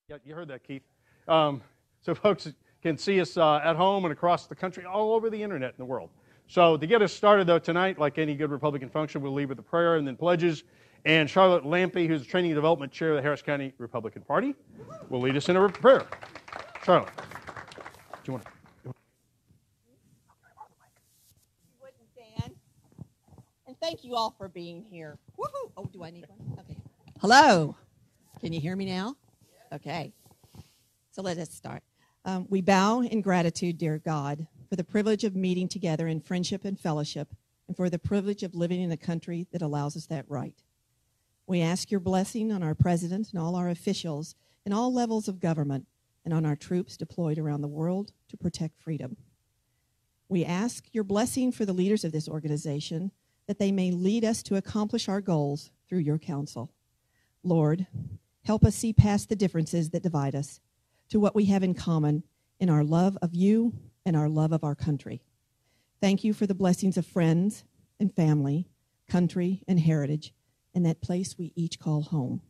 Yeah, you heard that, Keith. So folks can see us at home and across the country, all over the internet in the world. So to get us started, though, tonight, like any good Republican function, we'll leave with a prayer and then pledges. And Charlotte Lampe, who's the Training and Development Chair of the Harris County Republican Party, will lead us in a prayer. Charlotte, do you want to? Dan. And thank you all for being here. Woohoo! Oh, do I need one? Okay. Hello. Can you hear me now? Okay. So let us start. We bow in gratitude, dear God, for the privilege of meeting together in friendship and fellowship, and for the privilege of living in a country that allows us that right. We ask your blessing on our president and all our officials in all levels of government, and on our troops deployed around the world to protect freedom. We ask your blessing for the leaders of this organization, that they may lead us to accomplish our goals through your counsel. Lord, help us see past the differences that divide us to what we have in common in our love of you and our love of our country. Thank you for the blessings of friends and family, country and heritage, and that place we each call home.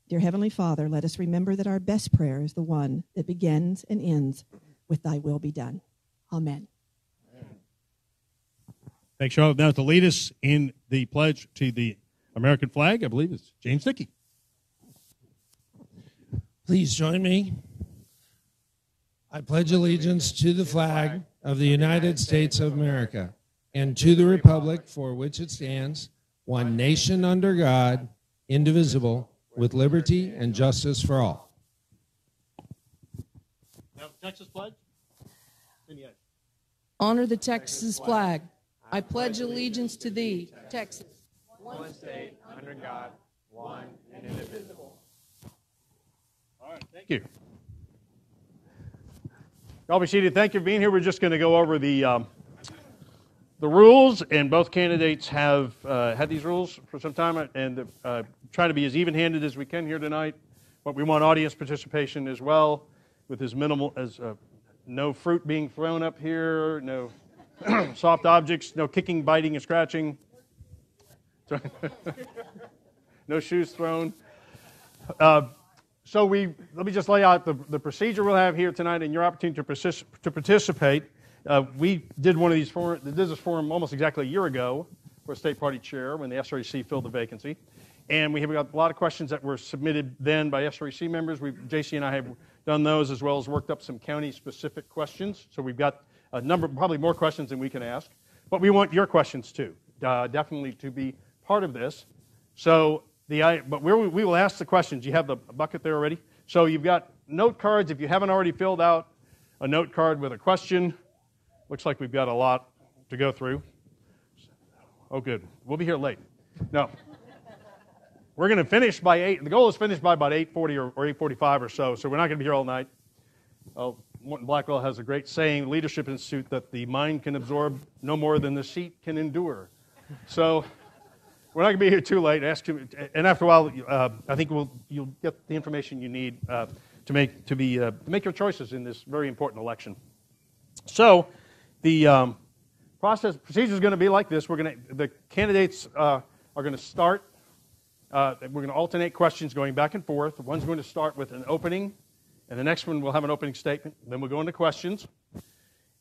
Dear Heavenly Father, let us remember that our best prayer is the one that begins and ends with thy will be done. Amen. Thanks, Charlotte. Now to lead us in the pledge to the American flag, I believe it's James Dickey. Please join me. I pledge allegiance to the flag of the United States of America and to the republic for which it stands, one nation under God, indivisible, with liberty and justice for all. Now, Texas pledge. Cindy Asche. Honor the Texas flag. I pledge allegiance to thee, Texas. One state, under God, one and indivisible. All right, thank you. Y'all be seated. Thank you for being here. We're just going to go over the rules, and both candidates have had these rules for some time, and try to be as even-handed as we can here tonight. But we want audience participation as well, with as minimal as no fruit being thrown up here, no soft objects, no kicking, biting, and scratching. No shoes thrown. So let me just lay out the procedure we'll have here tonight and your opportunity to participate. We did this forum almost exactly a year ago for a state party chair when the SREC filled the vacancy. And we have got a lot of questions that were submitted then by SREC members. JC and I have done those, as well as worked up some county-specific questions. So we've got a number, probably more questions than we can ask. But we want your questions too, definitely to be part of this. So we will ask the questions. You have the bucket there already. So you've got note cards. If you haven't already filled out a note card with a question, looks like we've got a lot to go through. Oh, good. We'll be here late. No. We're going to finish by 8. The goal is finish by about 8:40 or 8:45 or so. So we're not going to be here all night. Morton Blackwell has a great saying, Leadership Institute, that the mind can absorb no more than the seat can endure. So we're not going to be here too late. And after a while, I think you'll get the information you need to make your choices in this very important election. So the procedure is going to be like this. The candidates are going to start. We're going to alternate questions going back and forth. One's going to start with an opening, and the next one will have an opening statement. Then we'll go into questions.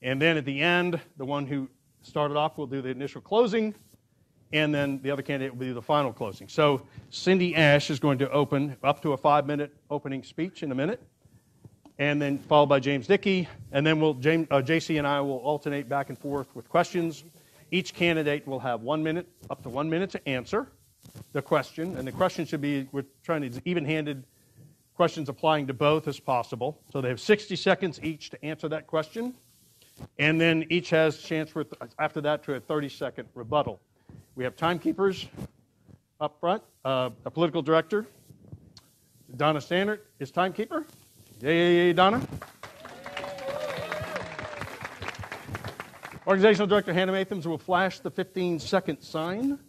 And then at the end, the one who started off will do the initial closing, and then the other candidate will do the final closing. So Cindy Asche is going to open up to a 5-minute opening speech in a minute, and then followed by James Dickey, and then JC and I will alternate back and forth with questions. Each candidate will have 1 minute, up to 1 minute to answer the question, and the question should be, we're trying to even-handed questions applying to both as possible. So they have 60 seconds each to answer that question, and then each has a chance after that to a 30-second rebuttal. We have timekeepers up front, a political director. Donna Stannard is timekeeper. Yay, Donna. Organizational Director Hannah Mathams will flash the 15-second sign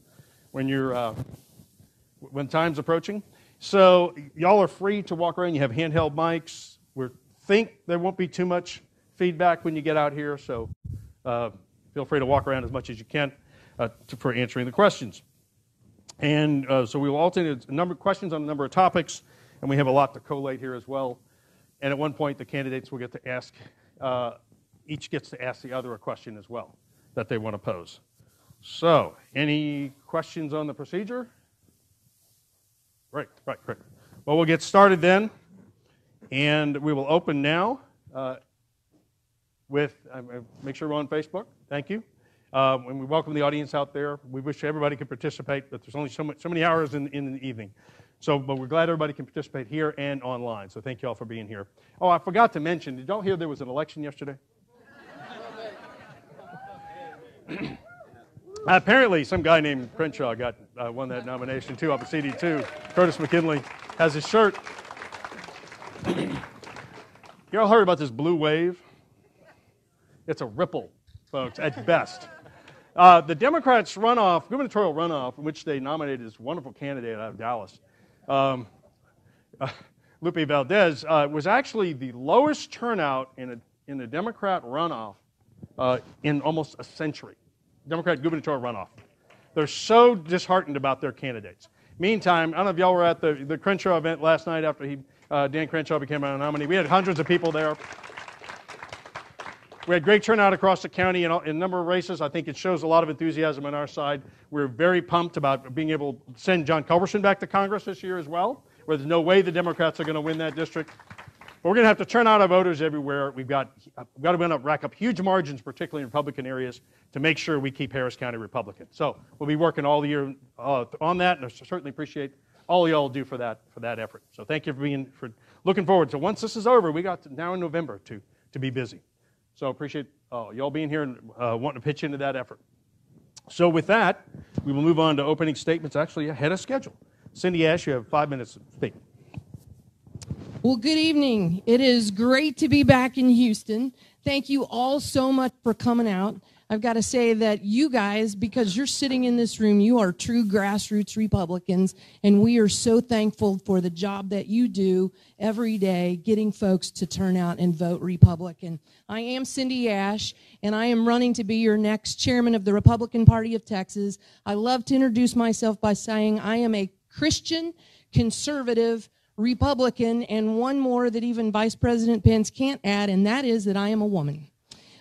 when time's approaching. So y'all are free to walk around. You have handheld mics. We think there won't be too much feedback when you get out here, so feel free to walk around as much as you can for answering the questions. And so we will alternate a number of questions on a number of topics. and we have a lot to collate here as well. And at one point, the candidates will get to ask, each gets to ask the other a question as well that they want to pose. So, any questions on the procedure? Right. Well, we'll get started then, and we will open now with, make sure we're on Facebook. Thank you. And we welcome the audience out there. We wish everybody could participate, but there's only so many hours in the evening. So, but we're glad everybody can participate here and online. So thank you all for being here. Oh, I forgot to mention, did y'all hear there was an election yesterday? Apparently, some guy named Crenshaw won that nomination too, up at CD2. Curtis McKinley has his shirt. You all heard about this blue wave? It's a ripple, folks, at best. The Democrats' runoff, gubernatorial runoff, in which they nominated this wonderful candidate out of Dallas, Lupe Valdez, was actually the lowest turnout in a Democrat runoff in almost a century. Democrat gubernatorial runoff. They're so disheartened about their candidates. Meantime, I don't know if y'all were at the Crenshaw event last night after Dan Crenshaw became a nominee. We had hundreds of people there. We had great turnout across the county in a number of races. I think it shows a lot of enthusiasm on our side. We're very pumped about being able to send John Culberson back to Congress this year as well, where there's no way the Democrats are going to win that district. But we're going to have to turn out our voters everywhere. We've got to rack up huge margins, particularly in Republican areas, to make sure we keep Harris County Republican. So we'll be working all the year on that, and I certainly appreciate all y'all do for that effort. So thank you for looking forward. So once this is over, we got now in November to be busy. So appreciate y'all being here and wanting to pitch into that effort. So with that, we will move on to opening statements, actually ahead of schedule. Cindy Asche, you have 5 minutes to speak. Well, good evening. It is great to be back in Houston. Thank you all so much for coming out. I've got to say that you guys, because you're sitting in this room, you are true grassroots Republicans, and we are so thankful for the job that you do every day getting folks to turn out and vote Republican. I am Cindy Asche, and I am running to be your next chairman of the Republican Party of Texas. I love to introduce myself by saying I am a Christian, conservative, Republican, and one more that even Vice President Pence can't add, and that is that I am a woman.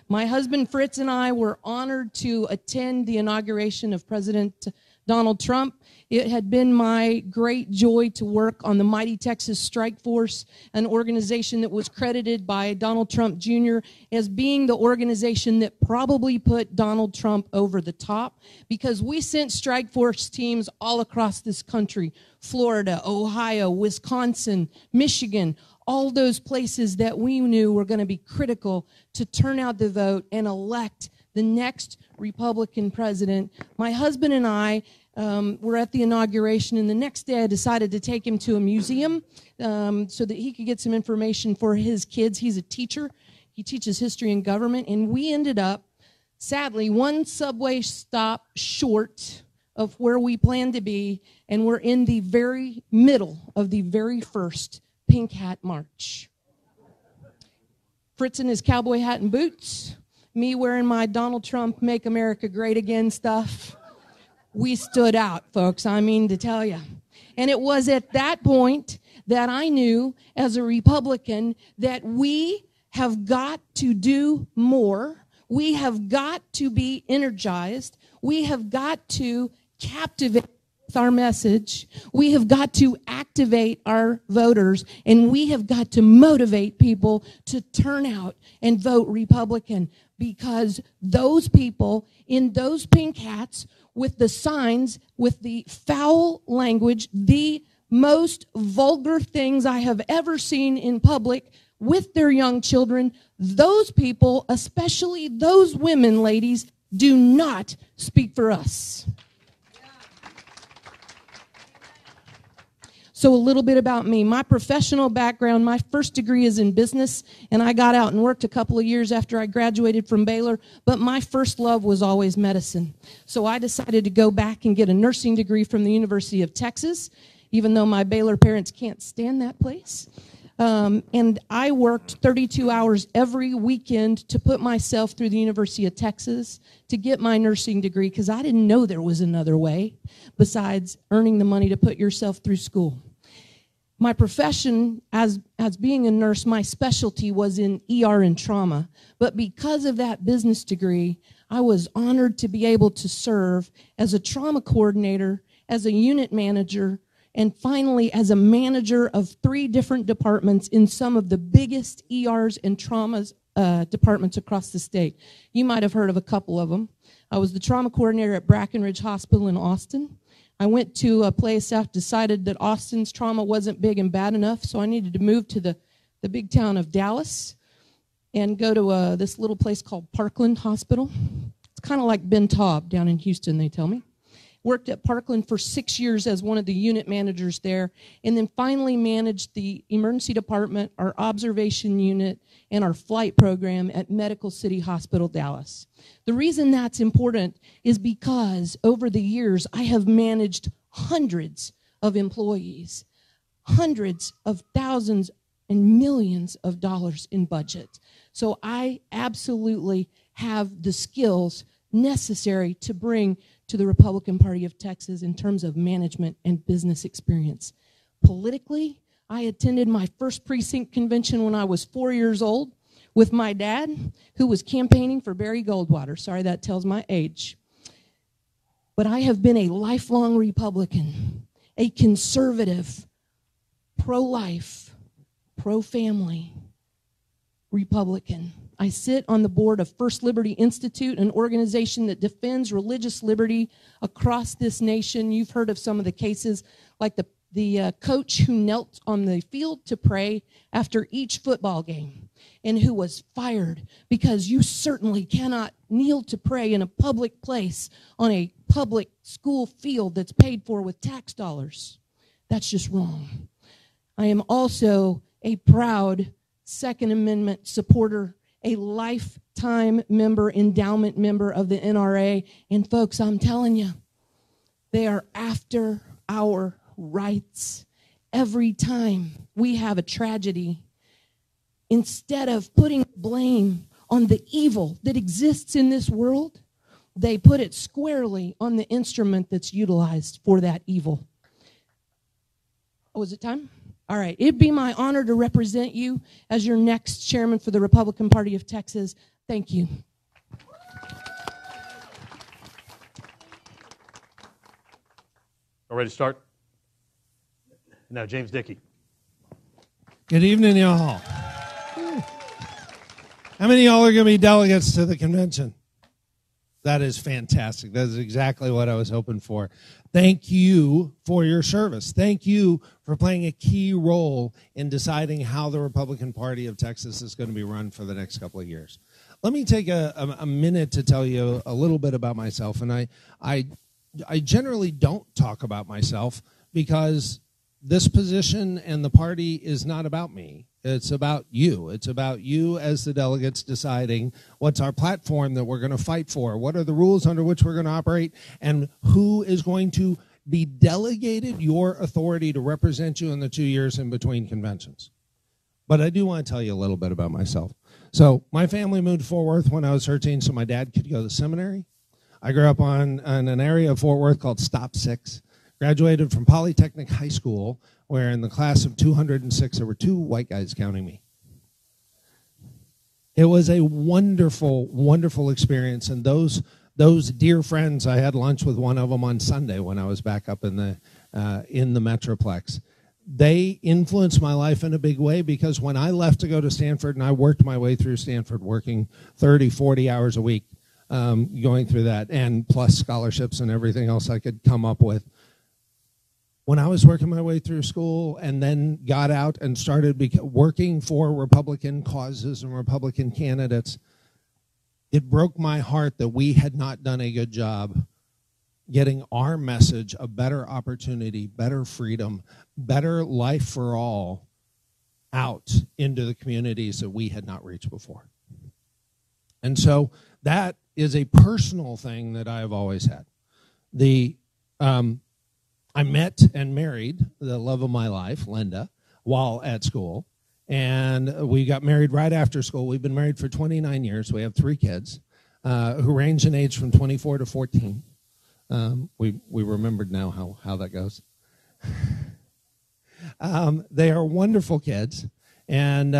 My husband Fritz and I were honored to attend the inauguration of President Donald Trump. It had been my great joy to work on the Mighty Texas Strike Force, an organization that was credited by Donald Trump Jr. as being the organization that probably put Donald Trump over the top, because we sent strike force teams all across this country, Florida, Ohio, Wisconsin, Michigan, all those places that we knew were going to be critical to turn out the vote and elect the next Republican president. My husband and I were at the inauguration, and the next day I decided to take him to a museum so that he could get some information for his kids. He's a teacher. He teaches history and government, and we ended up, sadly, one subway stop short of where we planned to be, and we're in the very middle of the very first Pink Hat March. Fritz in his cowboy hat and boots, me wearing my Donald Trump Make America Great Again stuff. We stood out, folks, I mean to tell you. And it was at that point that I knew as a Republican that we have got to do more. We have got to be energized. We have got to captivate our message. We have got to activate our voters, and we have got to motivate people to turn out and vote Republican, because those people in those pink hats with the signs, with the foul language, the most vulgar things I have ever seen in public with their young children, those people, especially those women, ladies, do not speak for us. So a little bit about me. My professional background, my first degree is in business, and I got out and worked a couple of years after I graduated from Baylor, but my first love was always medicine. So I decided to go back and get a nursing degree from the University of Texas, even though my Baylor parents can't stand that place. And I worked 32 hours every weekend to put myself through the University of Texas to get my nursing degree, because I didn't know there was another way besides earning the money to put yourself through school. my profession as being a nurse, my specialty was in ER and trauma. But because of that business degree, I was honored to be able to serve as a trauma coordinator, as a unit manager, and finally as a manager of 3 different departments in some of the biggest ERs and traumas departments across the state. You might have heard of a couple of them. I was the trauma coordinator at Brackenridge Hospital in Austin. I went to a place after decided that Austin's trauma wasn't big and bad enough, so I needed to move to the big town of Dallas and go to this little place called Parkland Hospital. It's kind of like Ben Taub down in Houston, they tell me. Worked at Parkland for 6 years as one of the unit managers there, and then finally managed the emergency department, our observation unit, and our flight program at Medical City Hospital, Dallas. The reason that's important is because over the years, I have managed hundreds of employees, hundreds of thousands and millions of dollars in budget. So I absolutely have the skills necessary to bring to the Republican Party of Texas in terms of management and business experience. Politically, I attended my first precinct convention when I was 4 years old with my dad, who was campaigning for Barry Goldwater. Sorry, that tells my age. But I have been a lifelong Republican, a conservative, pro-life, pro-family Republican. I sit on the board of First Liberty Institute, an organization that defends religious liberty across this nation. You've heard of some of the cases, like the coach who knelt on the field to pray after each football game and who was fired because you certainly cannot kneel to pray in a public place on a public school field that's paid for with tax dollars. That's just wrong. I am also a proud Second Amendment supporter, a lifetime member, endowment member of the NRA. And folks, I'm telling you, they are after our rights. Every time we have a tragedy, instead of putting blame on the evil that exists in this world, they put it squarely on the instrument that's utilized for that evil. Oh, is it time? All right, it'd be my honor to represent you as your next chairman for the Republican Party of Texas. Thank you. All ready to start? Now, James Dickey. Good evening, y'all. How many of y'all are going to be delegates to the convention? That is fantastic. That is exactly what I was hoping for. Thank you for your service. Thank you for playing a key role in deciding how the Republican Party of Texas is going to be run for the next couple of years. Let me take a minute to tell you a little bit about myself. And I generally don't talk about myself because this position and the party is not about me. It's about you. It's about you as the delegates deciding what's our platform that we're going to fight for, what are the rules under which we're going to operate, and who is going to be delegated your authority to represent you in the 2 years in between conventions. But I do want to tell you a little bit about myself. So my family moved to Fort Worth when I was 13 so my dad could go to seminary. I grew up in an area of Fort Worth called Stop 6. Graduated from Polytechnic High School, where in the class of 206, there were 2 white guys counting me. It was a wonderful, wonderful experience. And those dear friends, I had lunch with one of them on Sunday when I was back up in the Metroplex. They influenced my life in a big way because when I left to go to Stanford, and I worked my way through Stanford, working 30, 40 hours a week, going through that, and plus scholarships and everything else I could come up with. When I was working my way through school and then got out and started working for Republican causes and Republican candidates, it broke my heart that we had not done a good job getting our message of better opportunity, better freedom, better life for all out into the communities that we had not reached before. And so that is a personal thing that I have always had. I met and married the love of my life, Linda, while at school. And we got married right after school. We've been married for 29 years. We have 3 kids who range in age from 24 to 14. We remembered now how that goes. They are wonderful kids. And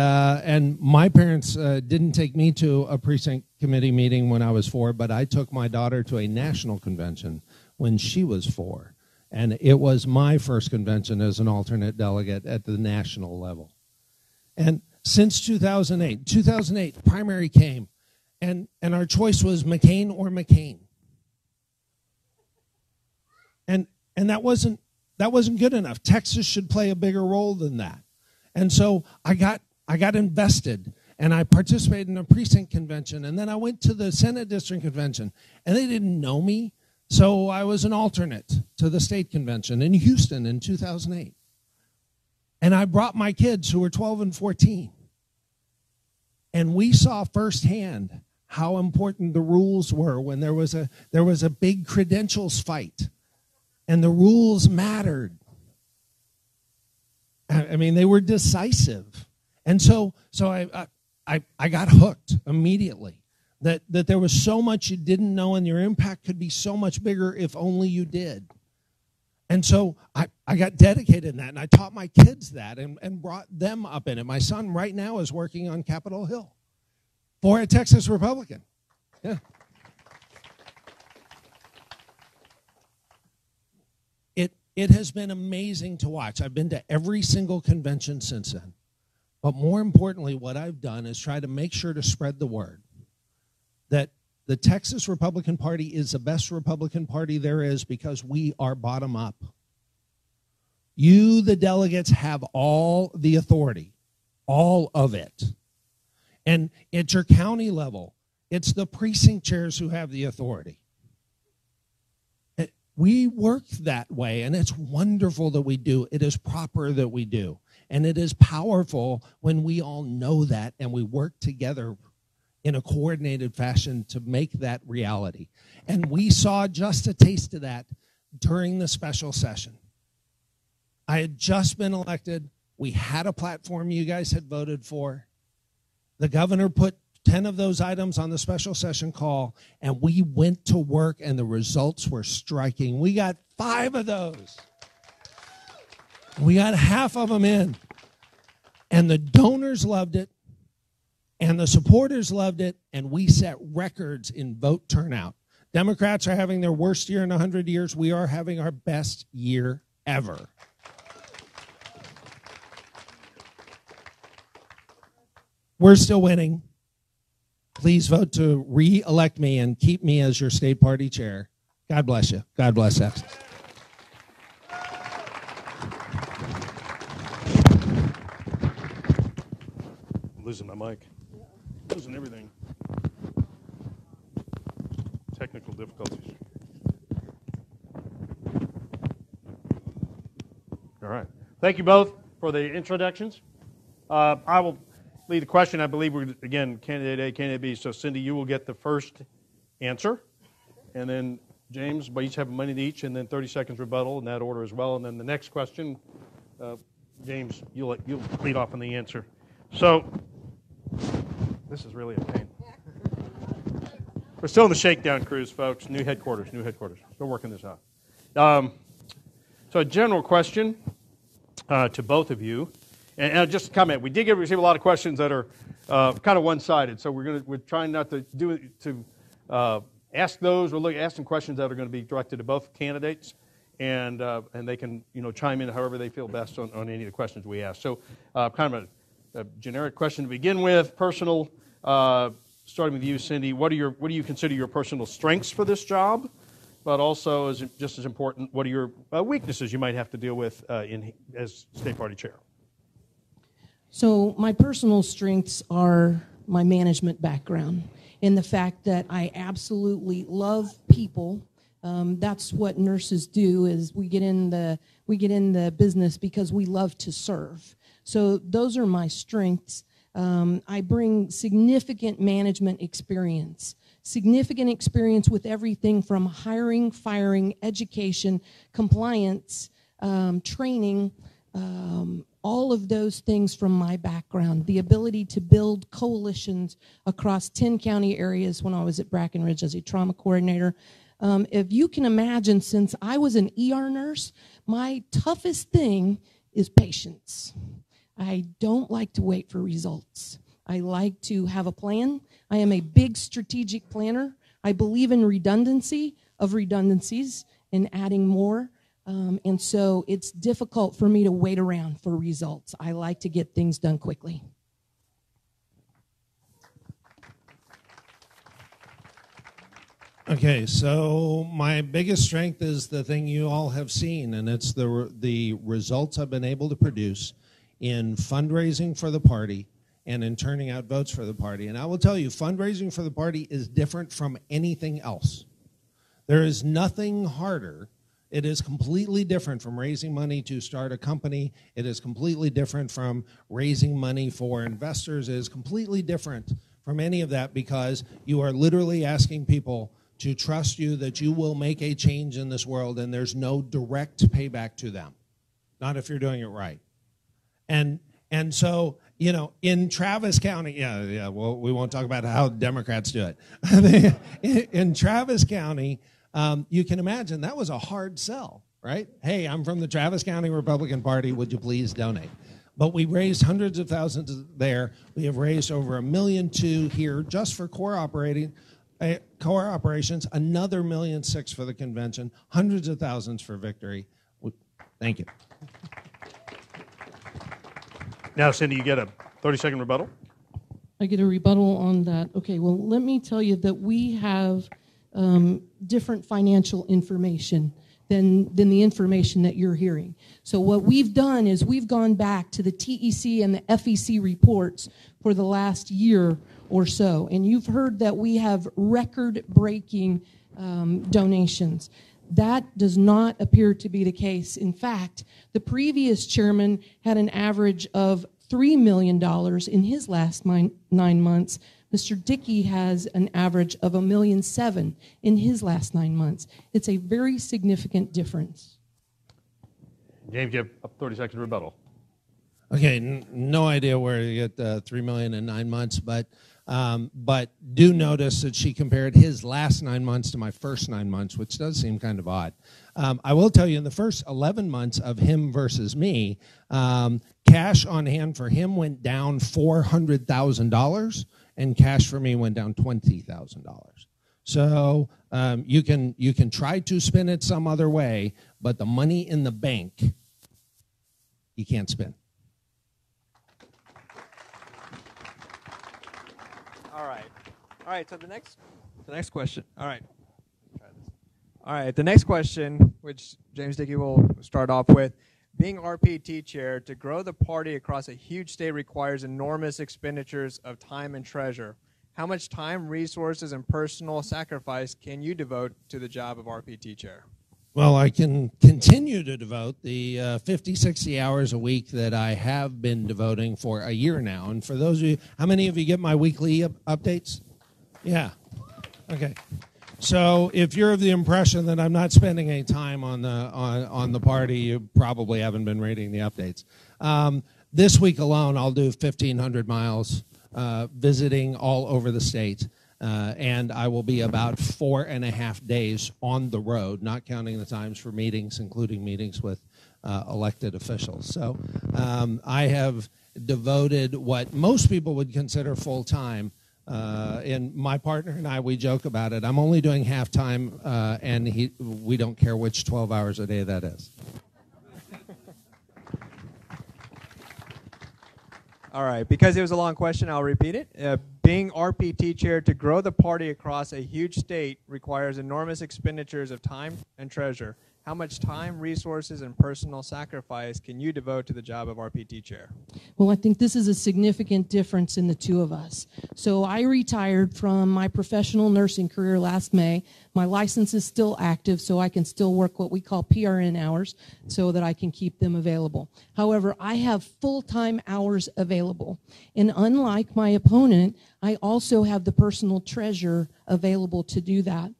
my parents didn't take me to a precinct committee meeting when I was 4, but I took my daughter to a national convention when she was 4. And it was my first convention as an alternate delegate at the national level. And since 2008, primary came, and our choice was McCain or McCain. And that wasn't good enough. Texas should play a bigger role than that. And so I got invested, and I participated in a precinct convention, and then I went to the Senate District Convention, and they didn't know me, so I was an alternate to the state convention in Houston in 2008. And I brought my kids who were 12 and 14, and we saw firsthand how important the rules were when there was a big credentials fight, and the rules mattered. I mean, they were decisive. And so I got hooked immediately, that there was so much you didn't know, and your impact could be so much bigger if only you did. And so I got dedicated in that, and I taught my kids that and brought them up in it. My son right now is working on Capitol Hill for a Texas Republican. Yeah. It has been amazing to watch. I've been to every single convention since then. But more importantly, what I've done is try to make sure to spread the word that the Texas Republican Party is the best Republican Party there is because we are bottom up. You, the delegates, have all the authority, all of it. And at your county level, it's the precinct chairs who have the authority. We work that way, and it's wonderful that we do. It is proper that we do. And it is powerful when we all know that and we work together in a coordinated fashion to make that reality. And we saw just a taste of that during the special session. I had just been elected. We had a platform you guys had voted for. The governor put 10 of those items on the special session call, and we went to work, and the results were striking. We got 5 of those. We got half of them in. And the donors loved it, and the supporters loved it, and we set records in vote turnout. Democrats are having their worst year in 100 years. We are having our best year ever. We're still winning. Please vote to re-elect me and keep me as your state party chair. God bless you. God bless Texas. I'm losing my mic. Losing everything. Technical difficulties. All right. Thank you both for the introductions. I will lead the question. I believe we're, again, candidate A, candidate B. So, Cindy, you will get the first answer. And then, James, we each have a minute each, and then 30 seconds rebuttal in that order as well. And then the next question, James, you'll lead off on the answer. So, this is really a pain. We're still in the shakedown cruise, folks. New headquarters. Still working this out. So, a general question to both of you. And just a comment, we did receive a lot of questions that are kind of one-sided, so we're trying not to ask those. We're asking questions that are going to be directed to both candidates, and they can chime in however they feel best on any of the questions we ask. So, kind of a generic question to begin with, personal. Starting with you, Cindy, what do you consider your personal strengths for this job? But also, just as important, what are your weaknesses you might have to deal with as state party chair? So my personal strengths are my management background and the fact that I absolutely love people. That's what nurses do, is we get in the business because we love to serve. So those are my strengths. I bring significant management experience with everything from hiring, firing, education, compliance, training, all of those things from my background. The ability to build coalitions across 10 county areas when I was at Brackenridge as a trauma coordinator. If you can imagine, since I was an ER nurse, my toughest thing is patience. I don't like to wait for results. I like to have a plan. I am a big strategic planner. I believe in redundancy of redundancies and adding more. And so it's difficult for me to wait around for results. I like to get things done quickly. Okay, so my biggest strength is the thing you all have seen, and it's the results I've been able to produce in fundraising for the party and in turning out votes for the party. And I will tell you, fundraising for the party is different from anything else. There is nothing harder. It is completely different from raising money to start a company. It is completely different from raising money for investors. It is completely different from any of that because you are literally asking people to trust you that you will make a change in this world, and there's no direct payback to them, not if you're doing it right. And so, you know, in Travis County, well, we won't talk about how Democrats do it. In Travis County, you can imagine that was a hard sell, right? Hey, I'm from the Travis County Republican Party. Would you please donate? But we raised hundreds of thousands there. We have raised over $1.2 million here just for core operations, another $1.6 million for the convention, hundreds of thousands for victory. Thank you. Now, Cindy, you get a 30-second rebuttal. I get a rebuttal on that. Okay, well, let me tell you that we have different financial information than the information that you're hearing. So what we've done is we've gone back to the TEC and the FEC reports for the last year or so, and you've heard that we have record-breaking donations. That does not appear to be the case. In fact, the previous chairman had an average of $3 million in his last 9 months. Mr. Dickey has an average of $1.7 million in his last 9 months. It's a very significant difference. James, you have a 30-second rebuttal. Okay, no idea where you get $3 million in 9 months, but do notice that she compared his last 9 months to my first 9 months, which does seem kind of odd. I will tell you, in the first 11 months of him versus me, cash on hand for him went down $400,000, and cash for me went down $20,000. So you can try to spin it some other way, but the money in the bank, you can't spin. All right, so the next question. All right. All right, the next question, which James Dickey will start off with. Being RPT chair, to grow the party across a huge state requires enormous expenditures of time and treasure. How much time, resources, and personal sacrifice can you devote to the job of RPT chair? Well, I can continue to devote the 50, 60 hours a week that I have been devoting for a year now. And for those of you, how many of you get my weekly updates? Yeah. Okay. So if you're of the impression that I'm not spending any time on the party, you probably haven't been reading the updates. This week alone, I'll do 1,500 miles visiting all over the state. And I will be about 4.5 days on the road, not counting the times for meetings, including meetings with elected officials. So I have devoted what most people would consider full-time. And my partner and I, we joke about it. I'm only doing half-time, and we don't care which 12 hours a day that is. All right, because it was a long question, I'll repeat it. Being RPT chair, to grow the party across a huge state requires enormous expenditures of time and treasure. How much time, resources, and personal sacrifice can you devote to the job of RPT chair? Well, I think this is a significant difference in the two of us. So I retired from my professional nursing career last May. My license is still active, so I can still work what we call PRN hours so that I can keep them available. However, I have full-time hours available. And unlike my opponent, I also have the personal treasure available to do that.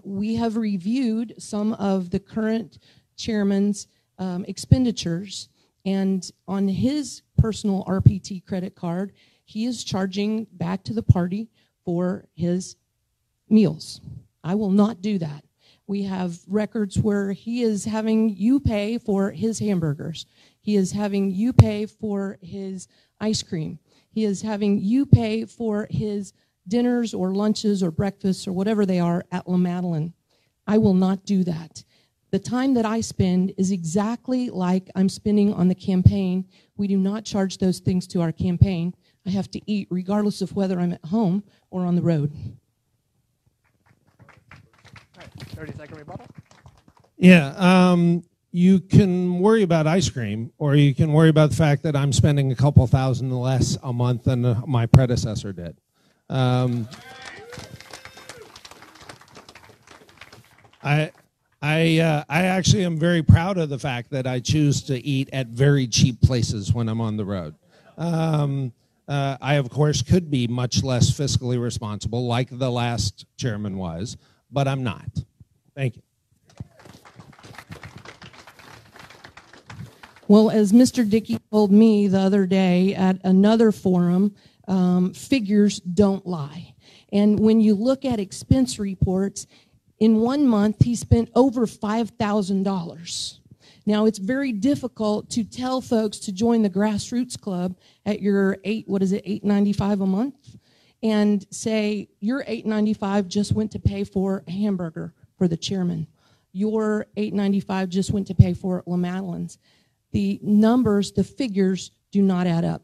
We have reviewed some of the current chairman's expenditures, and on his personal RPT credit card, he is charging back to the party for his meals. I will not do that. We have records where he is having you pay for his hamburgers. He is having you pay for his ice cream. He is having you pay for his dinners or lunches or breakfasts or whatever they are at La Madeleine. I will not do that. The time that I spend is exactly like I'm spending on the campaign. We do not charge those things to our campaign. I have to eat regardless of whether I'm at home or on the road. All right, 30-second rebuttal. Yeah, you can worry about ice cream, or you can worry about the fact that I'm spending a couple thousand less a month than my predecessor did. I actually am very proud of the fact that I choose to eat at very cheap places when I'm on the road. I, of course, could be much less fiscally responsible, like the last chairman was, but I'm not. Thank you. Well, as Mr. Dickey told me the other day at another forum, figures don't lie. And when you look at expense reports, in 1 month, he spent over $5,000. Now, it's very difficult to tell folks to join the grassroots club at your $8.95 a month, and say your $8.95 just went to pay for a hamburger for the chairman. Your $8.95 just went to pay for La Madeleine's. The numbers, the figures do not add up.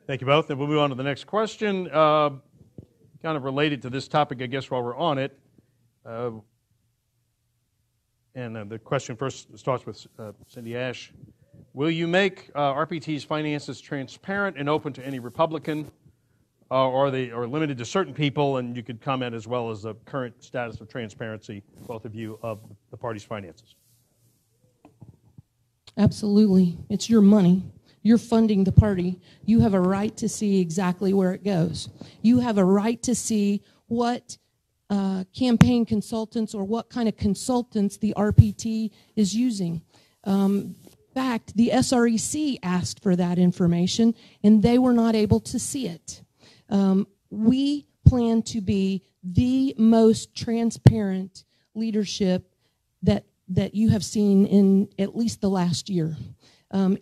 Thank you both. And we'll move on to the next question. Kind of related to this topic, I guess, while we're on it. The question first starts with Cindy Asche. Will you make RPT's finances transparent and open to any Republican, or are they limited to certain people? And you could comment as well as the current status of transparency, both of you, of the party's finances. Absolutely. It's your money. You're funding the party. You have a right to see exactly where it goes. You have a right to see what campaign consultants or what kind of consultants the RPT is using. In fact, the SREC asked for that information, and they were not able to see it. We plan to be the most transparent leadership that you have seen in at least the last year.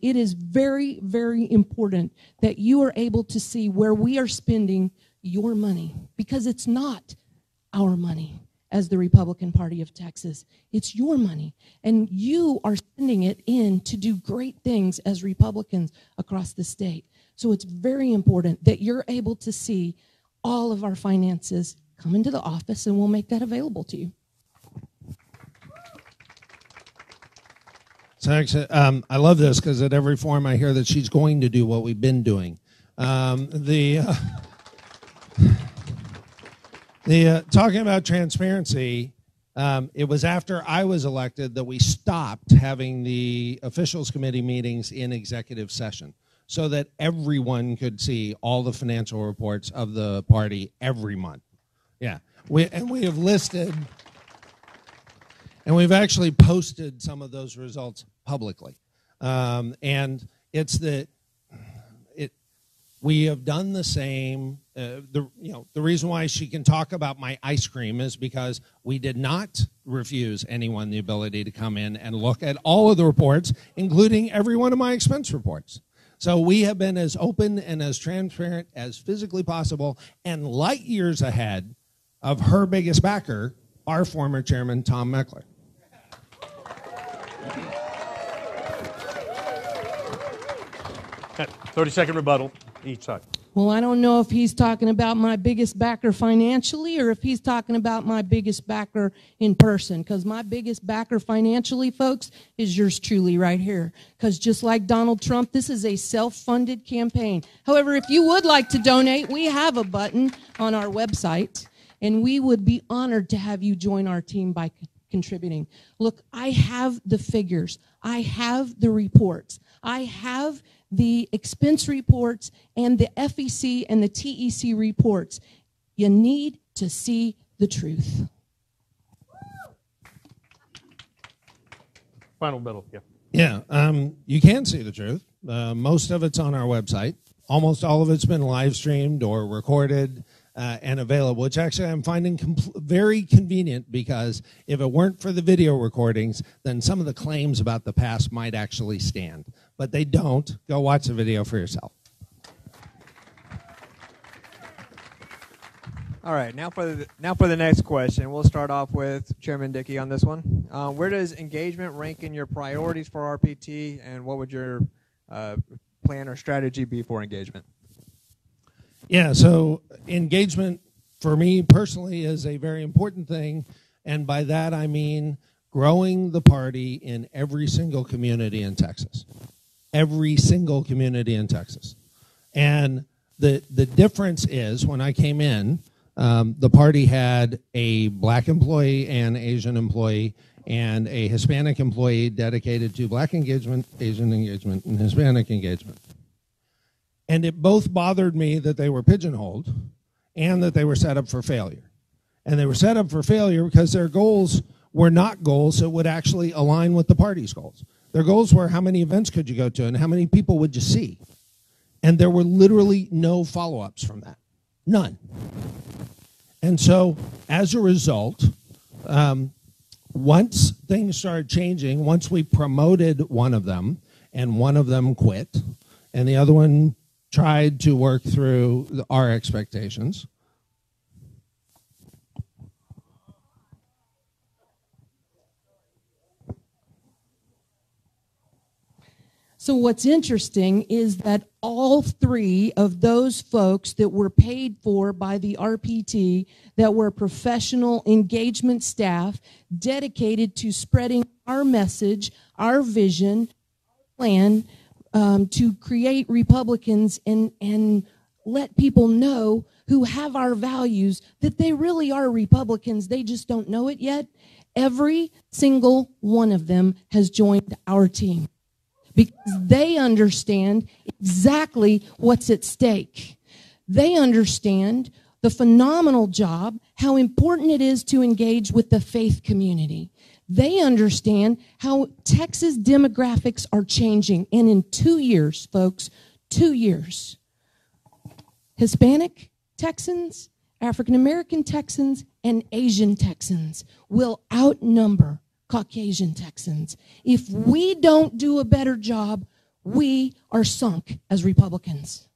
It is very, very important that you are able to see where we are spending your money, because it's not our money as the Republican Party of Texas. It's your money, and you are sending it in to do great things as Republicans across the state. So it's very important that you're able to see all of our finances. Come into the office, and we'll make that available to you. So actually, I love this because at every forum I hear that she's going to do what we've been doing. Talking about transparency, it was after I was elected that we stopped having the officials committee meetings in executive session so that everyone could see all the financial reports of the party every month. Yeah, we have listed, and we've actually posted some of those results publicly. And it's that we have done the same. The reason why she can talk about my ice cream is because we did not refuse anyone the ability to come in and look at all of the reports, including every one of my expense reports. So we have been as open and as transparent as physically possible, and light years ahead of her biggest backer, our former chairman, Tom Meckler. 30-second rebuttal each side. Well, I don't know if he's talking about my biggest backer financially or if he's talking about my biggest backer in person, because my biggest backer financially, folks, is yours truly right here. Because just like Donald Trump, this is a self-funded campaign. However, if you would like to donate, we have a button on our website, and we would be honored to have you join our team by contributing. Look, I have the figures. I have the reports. I have the expense reports and the FEC and the TEC reports. You need to see the truth. Final rebuttal, yeah. Yeah, you can see the truth. Most of it's on our website. Almost all of it's been live streamed or recorded and available, which actually I'm finding very convenient, because if it weren't for the video recordings, then some of the claims about the past might actually stand. But they don't. Go watch the video for yourself. All right, now for the next question. We'll start off with Chairman Dickey on this one. Where does engagement rank in your priorities for RPT, and what would your plan or strategy be for engagement? Yeah, so engagement for me personally is a very important thing, and by that I mean growing the party in every single community in Texas. Every single community in Texas. And the difference is, when I came in, the party had a black employee and Asian employee and a Hispanic employee dedicated to black engagement, Asian engagement, and Hispanic engagement. And it both bothered me that they were pigeonholed and that they were set up for failure. And they were set up for failure because their goals were not goals that would actually align with the party's goals. Their goals were, how many events could you go to and how many people would you see? And there were literally no follow-ups from that. None. And so, as a result, once things started changing, once we promoted one of them, and one of them quit, and the other one tried to work through our expectations, So what's interesting is that all three of those folks that were paid for by the RPT, that were professional engagement staff dedicated to spreading our message, our vision, our plan, to create Republicans and let people know who have our values that they really are Republicans. They just don't know it yet. Every single one of them has joined our team, because they understand exactly what's at stake. They understand the phenomenal job, how important it is to engage with the faith community. They understand how Texas demographics are changing. And in 2 years, folks, 2 years, Hispanic Texans, African American Texans, and Asian Texans will outnumber Caucasian Texans. If we don't do a better job, we are sunk as Republicans.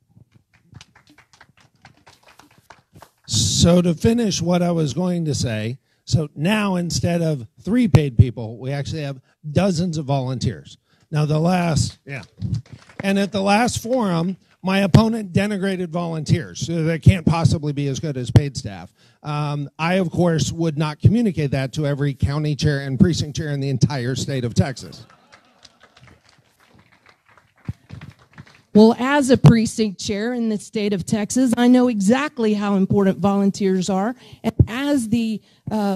So to finish what I was going to say, so now instead of 3 paid people, we actually have dozens of volunteers. Now and at the last forum, my opponent denigrated volunteers, so they can't possibly be as good as paid staff. I, of course, would not communicate that to every county chair and precinct chair in the entire state of Texas. Well, as a precinct chair in the state of Texas, I know exactly how important volunteers are. And as the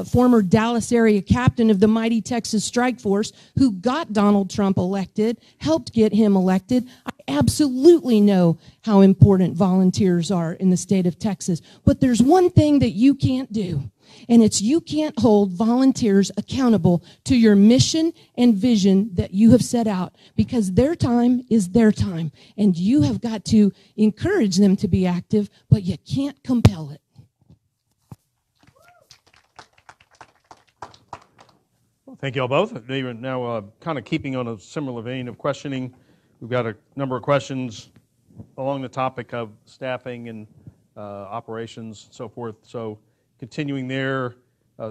former Dallas area captain of the mighty Texas Strike Force, who got Donald Trump elected, helped get him elected, I absolutely know how important volunteers are in the state of Texas. But there's one thing that you can't do, and it's you can't hold volunteers accountable to your mission and vision that you have set out, because their time is their time, and you have got to encourage them to be active, but you can't compel it. Well, thank you all both. Now, kind of keeping on a similar vein of questioning, we've got a number of questions along the topic of staffing and operations and so forth. So continuing there,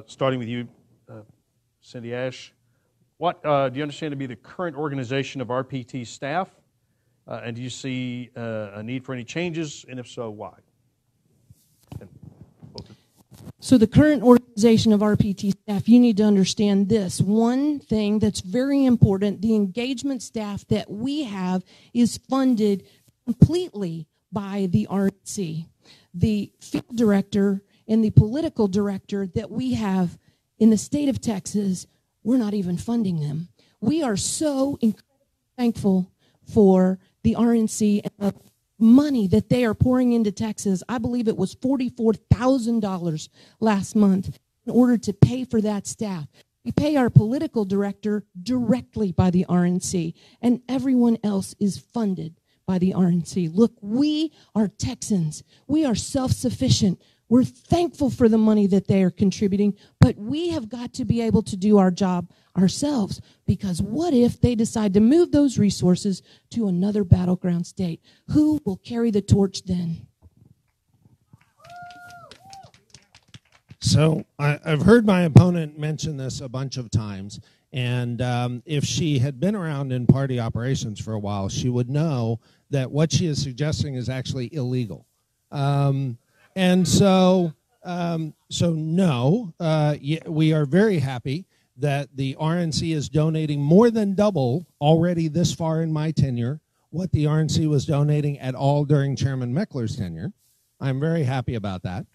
starting with you, Cindy Asche, what do you understand to be the current organization of RPT staff? And do you see a need for any changes? And if so, why? So the current organization of RPT staff, you need to understand this. One thing that's very important, the engagement staff that we have is funded completely by the RNC. The field director and the political director that we have in the state of Texas, we're not even funding them. We are so incredibly thankful for the RNC and the money that they are pouring into Texas. I believe it was $44,000 last month in order to pay for that staff. We pay our political director directly by the RNC, and everyone else is funded by the RNC. Look, we are Texans. We are self-sufficient. We're thankful for the money that they are contributing, but we have got to be able to do our job ourselves, because what if they decide to move those resources to another battleground state? Who will carry the torch then? So I've heard my opponent mention this a bunch of times, and if she had been around in party operations for a while, she would know that what she is suggesting is actually illegal. And so no, we are very happy that the RNC is donating more than double already this far in my tenure what the RNC was donating at all during Chairman Meckler's tenure. I'm very happy about that.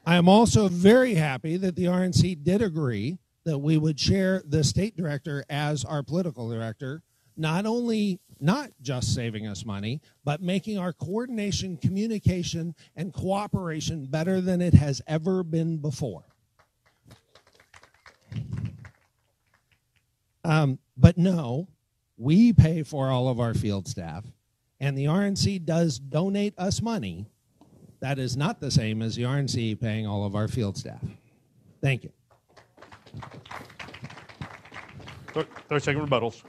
I am also very happy that the RNC did agree that we would share the state director as our political director, not just saving us money, but making our coordination, communication, and cooperation better than it has ever been before. But no, we pay for all of our field staff, and the RNC does donate us money. That is not the same as the RNC paying all of our field staff. Thank you. 30-second rebuttals.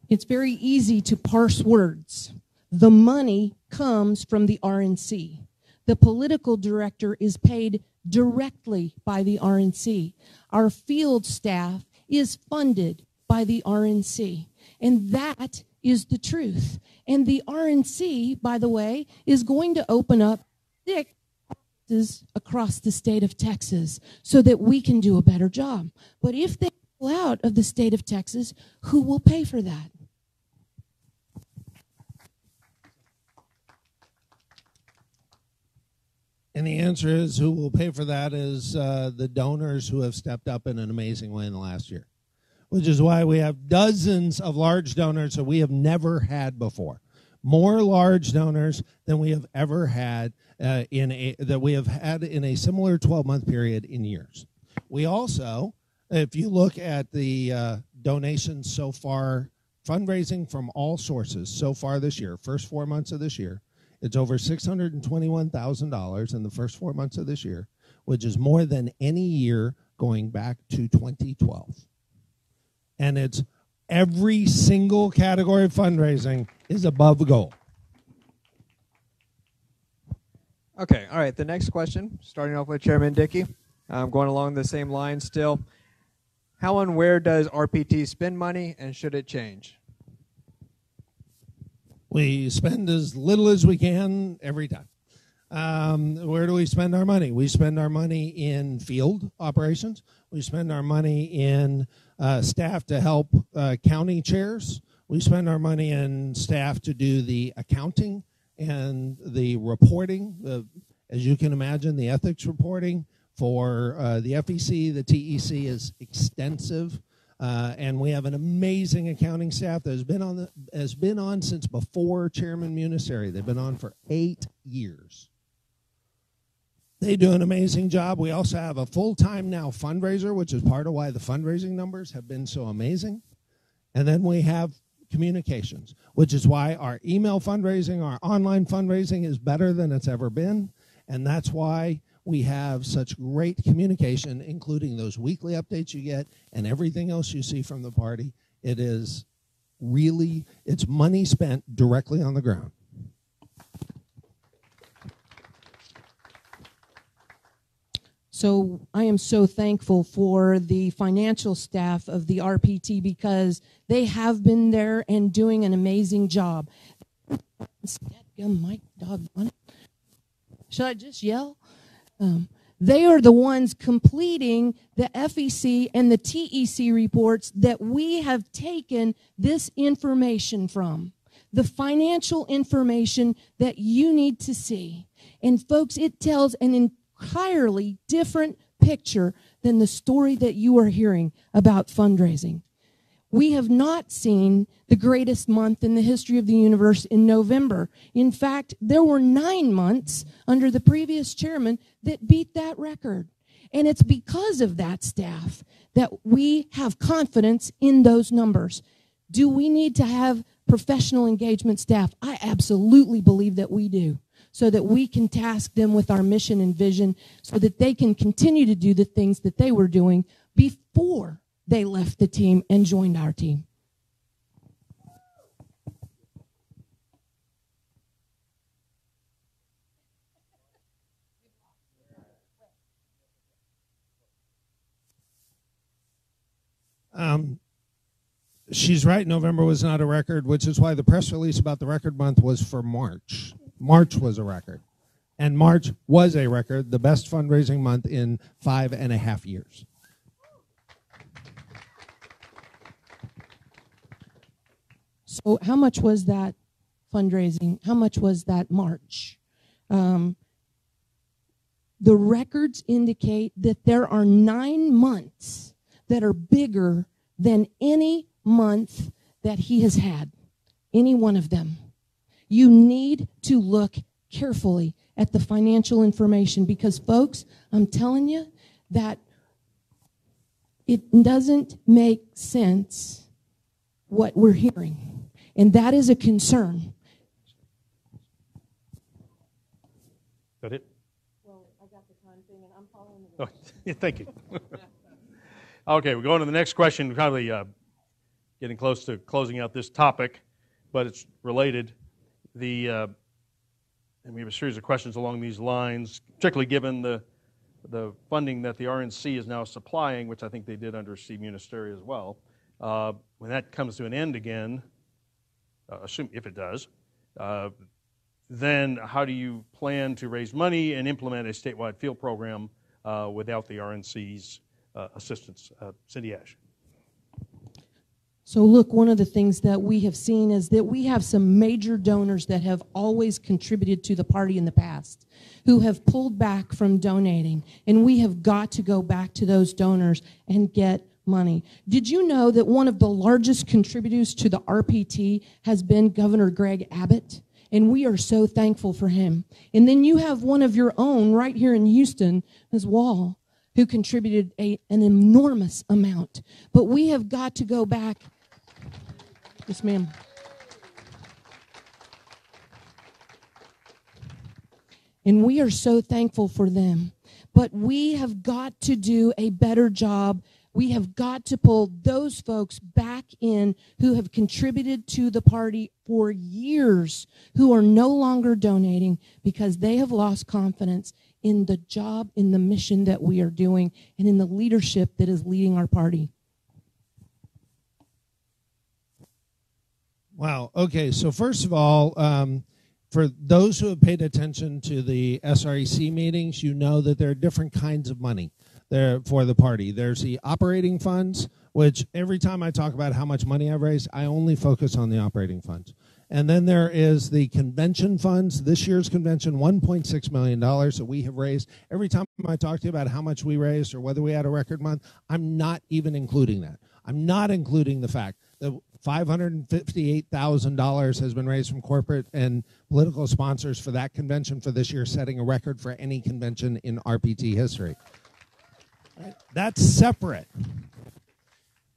It's very easy to parse words. The money comes from the RNC. The political director is paid directly by the RNC. Our field staff is funded by the RNC. And that is the truth. And the RNC, by the way, is going to open up 6 offices across the state of Texas so that we can do a better job. But if they pull out of the state of Texas, who will pay for that? And the answer is, who will pay for that is the donors who have stepped up in an amazing way in the last year, which is why we have dozens of large donors that we have never had before. More large donors than we have ever had in a similar 12-month period in years. We also, if you look at the donations so far, fundraising from all sources so far this year, first 4 months of this year, it's over $621,000 in the first 4 months of this year, which is more than any year going back to 2012. And it's every single category of fundraising is above the goal. Okay, all right, the next question, starting off with Chairman Dickey, going along the same line still. How and where does RPT spend money, and should it change? We spend as little as we can every time. Where do we spend our money? We spend our money in field operations. We spend our money in staff to help county chairs. We spend our money in staff to do the accounting and the reporting. As you can imagine, the ethics reporting for the FEC, the TEC is extensive. And we have an amazing accounting staff that has been on since before Chairman Munisari. They've been on for 8 years. They do an amazing job. We also have a full-time now fundraiser, which is part of why the fundraising numbers have been so amazing. And then we have communications, which is why our email fundraising, our online fundraising is better than it's ever been. And that's why we have such great communication, including those weekly updates you get and everything else you see from the party. It is really, it's money spent directly on the ground. So I am so thankful for the financial staff of the RPT, because they have been there and doing an amazing job. My dog, should I just yell? They are the ones completing the FEC and the TEC reports that we have taken this information from, the financial information that you need to see. And folks, it tells an entirely different picture than the story that you are hearing about fundraising. We have not seen the greatest month in the history of the universe in November. In fact, there were 9 months under the previous chairman that beat that record. And it's because of that staff that we have confidence in those numbers. Do we need to have professional engagement staff? I absolutely believe that we do, so that we can task them with our mission and vision so that they can continue to do the things that they were doing before they left the team and joined our team. She's right, November was not a record, which is why the press release about the record month was for March. March was a record. And March was a record, the best fundraising month in 5.5 years. So how much was that fundraising? How much was that March? The records indicate that there are 9 months that are bigger than any month that he has had, any one of them. You need to look carefully at the financial information because, folks, I'm telling you that it doesn't make sense what we're hearing, and that is a concern. Is that it? Well, I got the time thing, and I'm following the rules. Oh, yeah, thank you. Okay, we're going to the next question, probably getting close to closing out this topic, but it's related. And we have a series of questions along these lines, particularly given the funding that the RNC is now supplying, which I think they did under Steve Munisteri as well. When that comes to an end again, assume if it does, then how do you plan to raise money and implement a statewide field program without the RNC's assistance? Cindy Asche. So look, one of the things that we have seen is that we have some major donors that have always contributed to the party in the past who have pulled back from donating, and we have got to go back to those donors and get money. Did you know that one of the largest contributors to the RPT has been Governor Greg Abbott? And we are so thankful for him. And then you have one of your own right here in Houston, Ms. Wall, who contributed an enormous amount. But we have got to go back. Yes, ma'am. And we are so thankful for them. But we have got to do a better job. We have got to pull those folks back in who have contributed to the party for years, who are no longer donating because they have lost confidence in the job, in the mission that we are doing, and in the leadership that is leading our party. Wow. Okay. So first of all, for those who have paid attention to the SREC meetings, you know that there are different kinds of money there for the party. There's the operating funds, which every time I talk about how much money I've raised, I only focus on the operating funds. And then there is the convention funds. This year's convention, $1.6 million that we have raised. Every time I talk to you about how much we raised or whether we had a record month, I'm not even including that. I'm not including the fact that $558,000 has been raised from corporate and political sponsors for that convention for this year, setting a record for any convention in RPT history. Right? That's separate.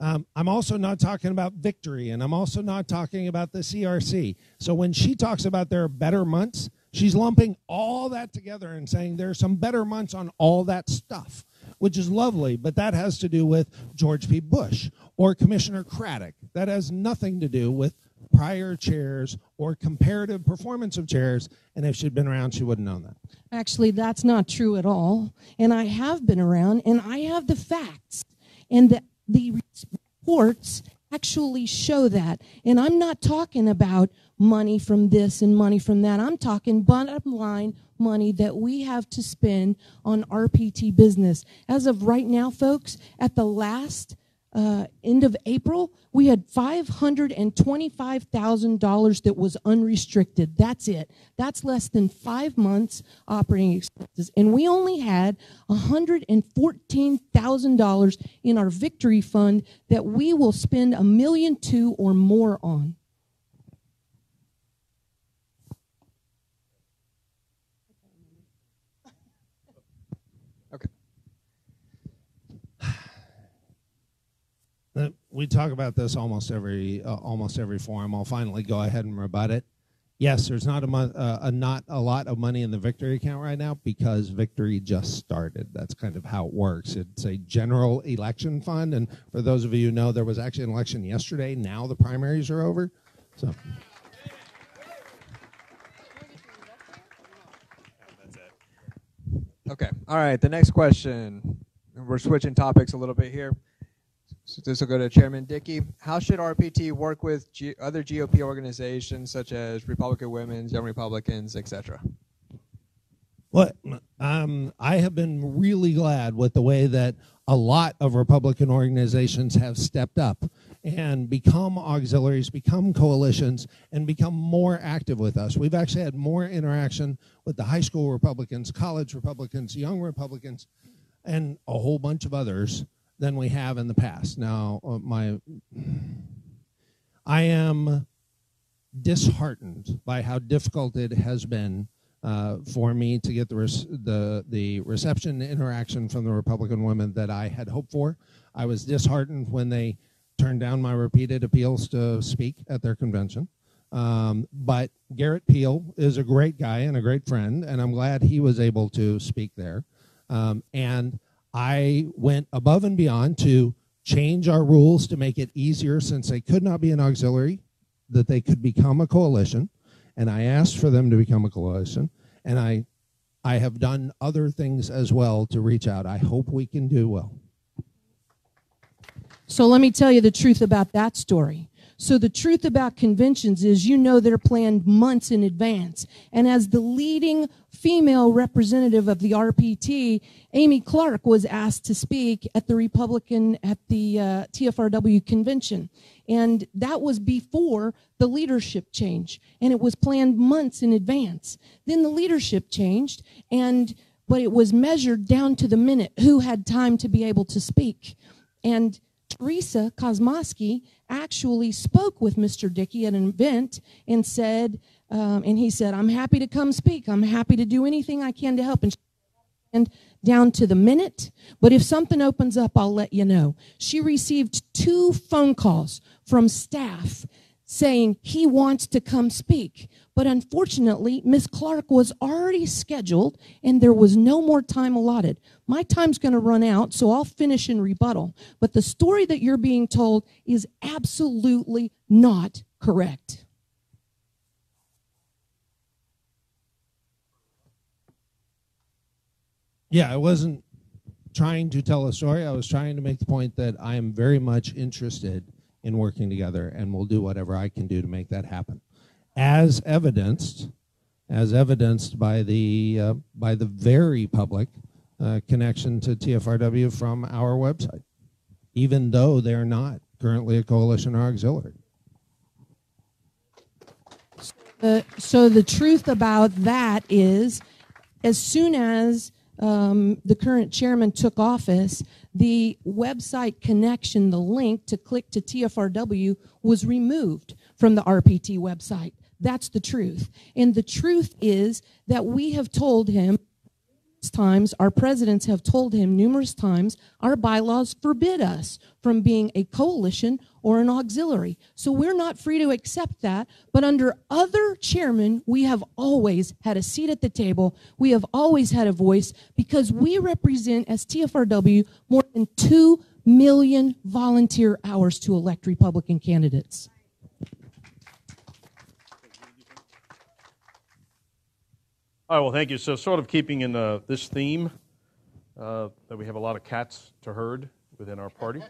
I'm also not talking about victory, and I'm also not talking about the CRC. So when she talks about there are better months, she's lumping all that together and saying there are some better months on all that stuff, which is lovely, but that has to do with George P. Bush or Commissioner Craddock. That has nothing to do with prior chairs or comparative performance of chairs, and if she'd been around, she wouldn't have known that. Actually, that's not true at all, and I have been around, and I have the facts, and the reports actually show that. And I'm not talking about money from this and money from that. I'm talking bottom line money that we have to spend on RPT business. As of right now, folks, at the last end of April, we had $525,000 that was unrestricted. That's it. That's less than 5 months operating expenses. And we only had $114,000 in our victory fund that we will spend $1.2 million or more on. we talk about this almost every forum. I'll finally go ahead and rebut it. Yes, there's not not a lot of money in the Victory account right now because Victory just started. That's kind of how it works. It's a general election fund, and for those of you who know, there was actually an election yesterday. Now the primaries are over. So. Okay. All right. The next question. We're switching topics a little bit here. So this will go to Chairman Dickey. How should RPT work with other GOP organizations such as Republican Women's, Young Republicans, etc.? Well, I have been really glad with the way that a lot of Republican organizations have stepped up and become auxiliaries, become coalitions, and become more active with us. We've actually had more interaction with the high school Republicans, college Republicans, young Republicans, and a whole bunch of others than we have in the past. Now, I am disheartened by how difficult it has been for me to get the reception and interaction from the Republican women that I had hoped for. I was disheartened when they turned down my repeated appeals to speak at their convention. But Garrett Peel is a great guy and a great friend, and I'm glad he was able to speak there. And I went above and beyond to change our rules to make it easier, since they could not be an auxiliary, that they could become a coalition. And I asked for them to become a coalition. And I have done other things as well to reach out. I hope we can do well. So let me tell you the truth about that story. So the truth about conventions is, they're planned months in advance. And as the leading female representative of the RPT, Amy Clark was asked to speak at the TFRW convention. And that was before the leadership change. And it was planned months in advance. Then the leadership changed, but it was measured down to the minute who had time to be able to speak. And Teresa Kosmosky actually spoke with Mr. Dickey at an event and said, and he said, "I'm happy to come speak. I'm happy to do anything I can to help." And down to the minute, but if something opens up, I'll let you know. She received 2 phone calls from staff saying he wants to come speak. But unfortunately, Ms. Clark was already scheduled, and there was no more time allotted. My time's going to run out, so I'll finish in rebuttal. But the story that you're being told is absolutely not correct. Yeah, I wasn't trying to tell a story. I was trying to make the point that I am very much interested in working together, and will do whatever I can do to make that happen, as evidenced by the very public connection to TFRW from our website, even though they're not currently a coalition or auxiliary. So the truth about that is, as soon as the current chairman took office, the website connection, the link to click to TFRW, was removed from the RPT website. That's the truth. And the truth is that we have told him times, our presidents have told him numerous times, our bylaws forbid us from being a coalition or an auxiliary. So we're not free to accept that, but under other chairmen, we have always had a seat at the table. We have always had a voice, because we represent, as TFRW, more than 2 million volunteer hours to elect Republican candidates. All right, well, thank you. So sort of keeping in this theme, that we have a lot of cats to herd within our party.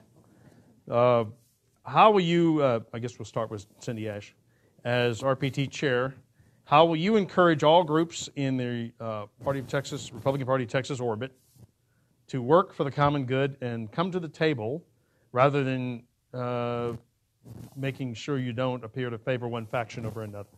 How will you, I guess we'll start with Cindy Asche, as RPT chair, how will you encourage all groups in the Republican Party of Texas orbit to work for the common good and come to the table rather than making sure you don't appear to favor one faction over another?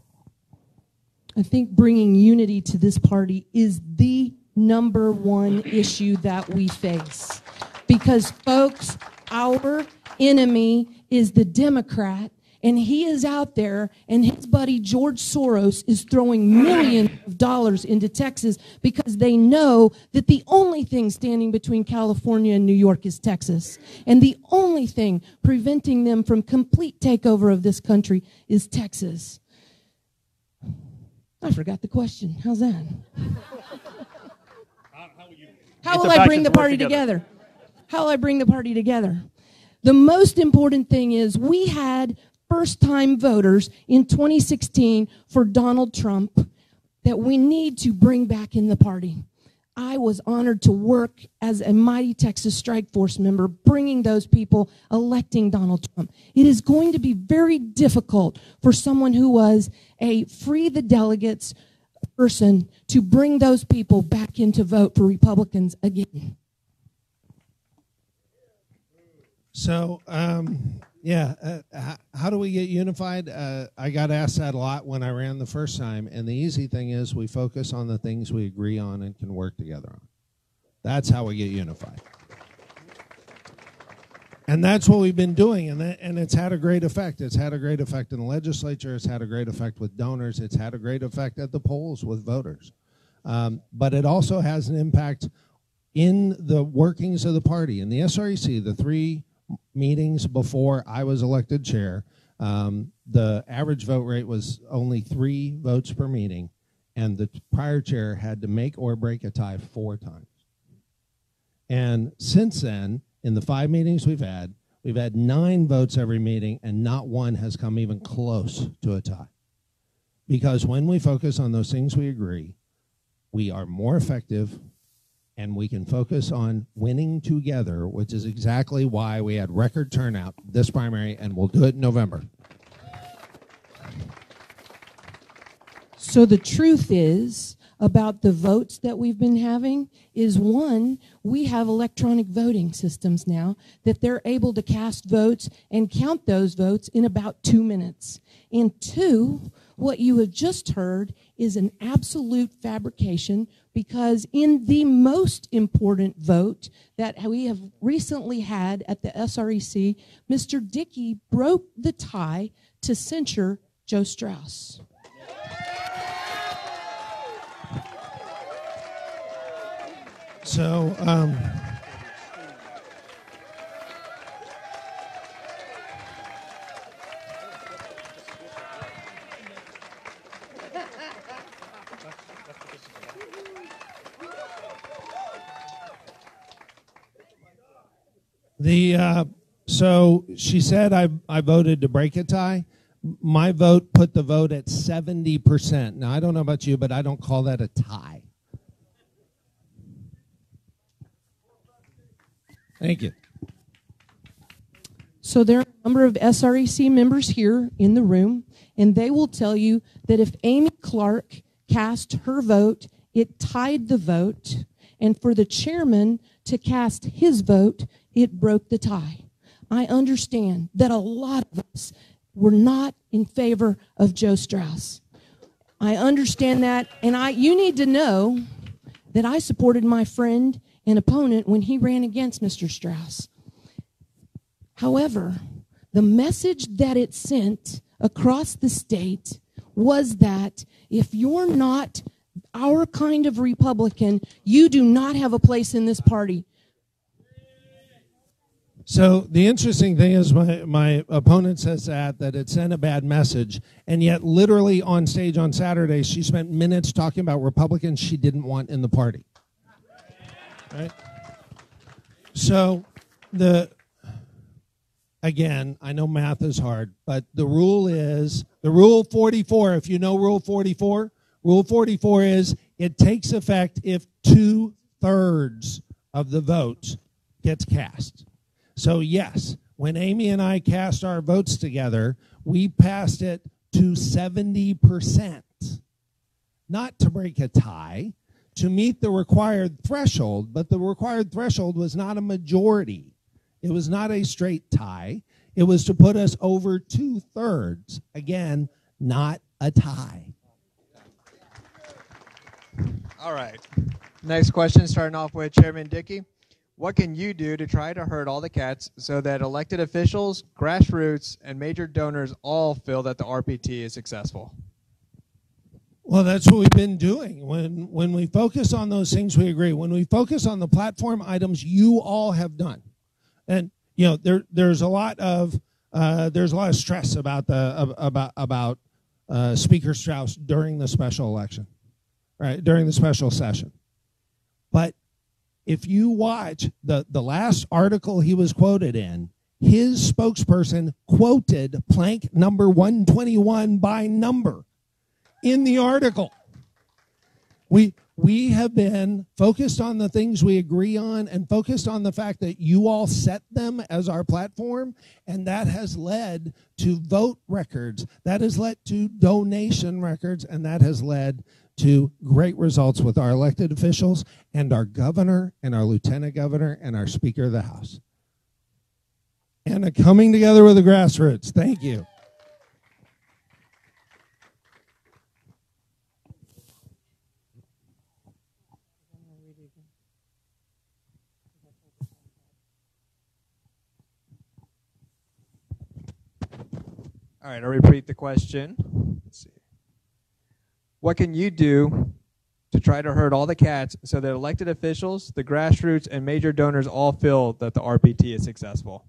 I think bringing unity to this party is the number one issue that we face. Because, folks, our enemy is the Democrat, And he is out there, and his buddy George Soros is throwing millions of dollars into Texas because they know that the only thing standing between California and New York is Texas. And the only thing preventing them from complete takeover of this country is Texas. I forgot the question. How's that? How will I bring the party together? How will I bring the party together? The most important thing is we had first-time voters in 2016 for Donald Trump that we need to bring back in the party. I was honored to work as a Mighty Texas Strike Force member, bringing those people, electing Donald Trump. It is going to be very difficult for someone who was a free the delegates person to bring those people back in to vote for Republicans again. So, how do we get unified? I got asked that a lot when I ran the first time, and the easy thing is we focus on the things we agree on and can work together on. That's how we get unified. And that's what we've been doing, and it's had a great effect. It's had a great effect in the legislature. It's had a great effect with donors. It's had a great effect at the polls with voters. But it also has an impact in the workings of the party. In the SREC, the 3 meetings before I was elected chair, the average vote rate was only 3 votes per meeting, and the prior chair had to make or break a tie 4 times. And since then, in the 5 meetings we've had 9 votes every meeting, and not one has come even close to a tie. Because when we focus on those things we agree, we are more effective, and we can focus on winning together, which is exactly why we had record turnout this primary, and we'll do it in November. So the truth is about the votes that we've been having is, one, we have electronic voting systems now that they're able to cast votes and count those votes in about 2 minutes. And 2, what you have just heard is an absolute fabrication, because in the most important vote that we have recently had at the SREC, Mr. Dickey broke the tie to censure Joe Strauss. So, so she said I voted to break a tie. My vote put the vote at 70%. Now, I don't know about you, but I don't call that a tie. Thank you. So there are a number of SREC members here in the room, and they will tell you that if Amy Clark cast her vote, it tied the vote, and for the chairman to cast his vote, it broke the tie. I understand that a lot of us were not in favor of Joe Strauss. I understand that, and you need to know that I supported my friend and opponent when he ran against Mr. Strauss. However, the message that it sent across the state was that if you're not our kind of Republican, you do not have a place in this party. So the interesting thing is my opponent says that it sent a bad message, and yet literally on stage on Saturday, she spent minutes talking about Republicans she didn't want in the party. Right? So again, I know math is hard, but the rule 44, if you know rule 44 is it takes effect if 2/3 of the vote gets cast. So yes, when Amy and I cast our votes together, we passed it to 70%. Not to break a tie, to meet the required threshold, but the required threshold was not a majority. It was not a straight tie. It was to put us over 2/3. Again, not a tie. All right. Next question, starting off with Chairman Dickey. What can you do to try to herd all the cats so that elected officials, grassroots, and major donors all feel that the RPT is successful? Well, that's what we've been doing. When we focus on those things, we agree. When we focus on the platform items you all have done, and there's a lot of stress about Speaker Strauss during the special election, right? During the special session, but if you watch the last article he was quoted in, his spokesperson quoted plank number 121 by number in the article. We have been focused on the things we agree on and focused on the fact that you all set them as our platform, and that has led to vote records, that has led to donation records, and that has led to great results with our elected officials and our governor and our lieutenant governor and our Speaker of the House. And a coming together with the grassroots. Thank you. All right, I'll repeat the question. Let's see. What can you do to try to herd all the cats so that elected officials, the grassroots, and major donors all feel that the RPT is successful?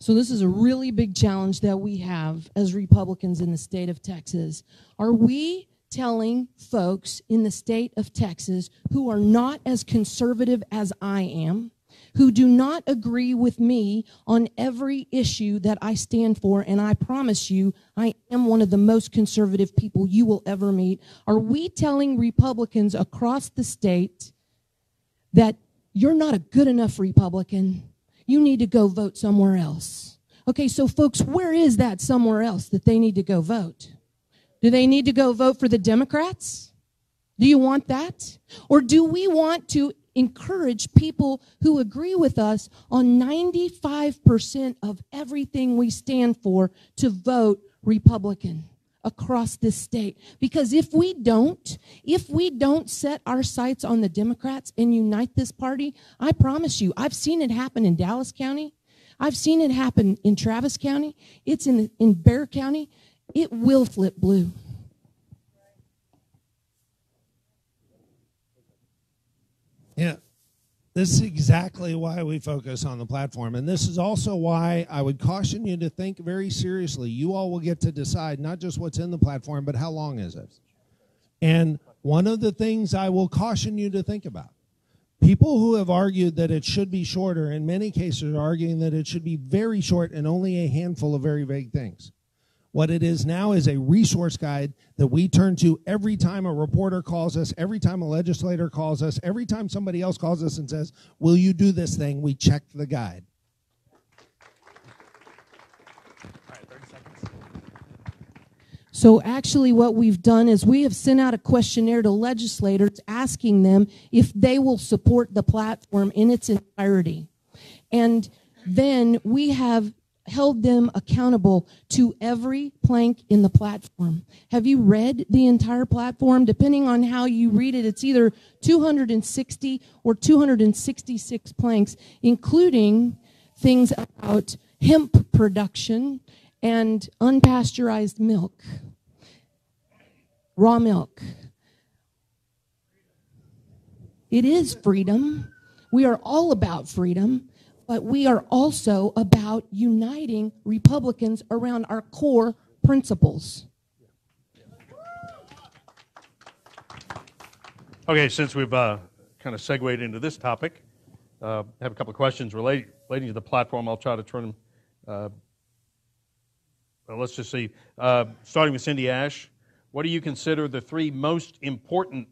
So this is a really big challenge that we have as Republicans in the state of Texas. Are we telling folks in the state of Texas who are not as conservative as I am, who do not agree with me on every issue that I stand for, and I promise you, I am one of the most conservative people you will ever meet. Are we telling Republicans across the state that you're not a good enough Republican? You need to go vote somewhere else. Okay, so folks, where is that somewhere else that they need to go vote? Do they need to go vote for the Democrats? Do you want that? Or do we want to encourage people who agree with us on 95% of everything we stand for to vote Republican across this state? Because if we don't set our sights on the Democrats and unite this party, I promise you, I've seen it happen in Dallas County. I've seen it happen in Travis County. It's in Bexar County. It will flip blue. Yeah, this is exactly why we focus on the platform. And this is also why I would caution you to think very seriously. You all will get to decide not just what's in the platform, but how long is it? And one of the things I will caution you to think about, people who have argued that it should be shorter, in many cases are arguing that it should be very short and only a handful of very vague things. What it is now is a resource guide that we turn to every time a reporter calls us, every time a legislator calls us, every time somebody else calls us and says, will you do this thing? We check the guide. All right, 30 seconds. So actually what we've done is we have sent out a questionnaire to legislators asking them if they will support the platform in its entirety. And then we have held them accountable to every plank in the platform. Have you read the entire platform? Depending on how you read it, it's either 260 or 266 planks, including things about hemp production and unpasteurized milk, raw milk. It is freedom. We are all about freedom. But we are also about uniting Republicans around our core principles. Okay, since we've kind of segued into this topic, I have a couple of questions relating to the platform. I'll try to turn them. Well, let's just see. Starting with Cindy Asche, what do you consider the three most important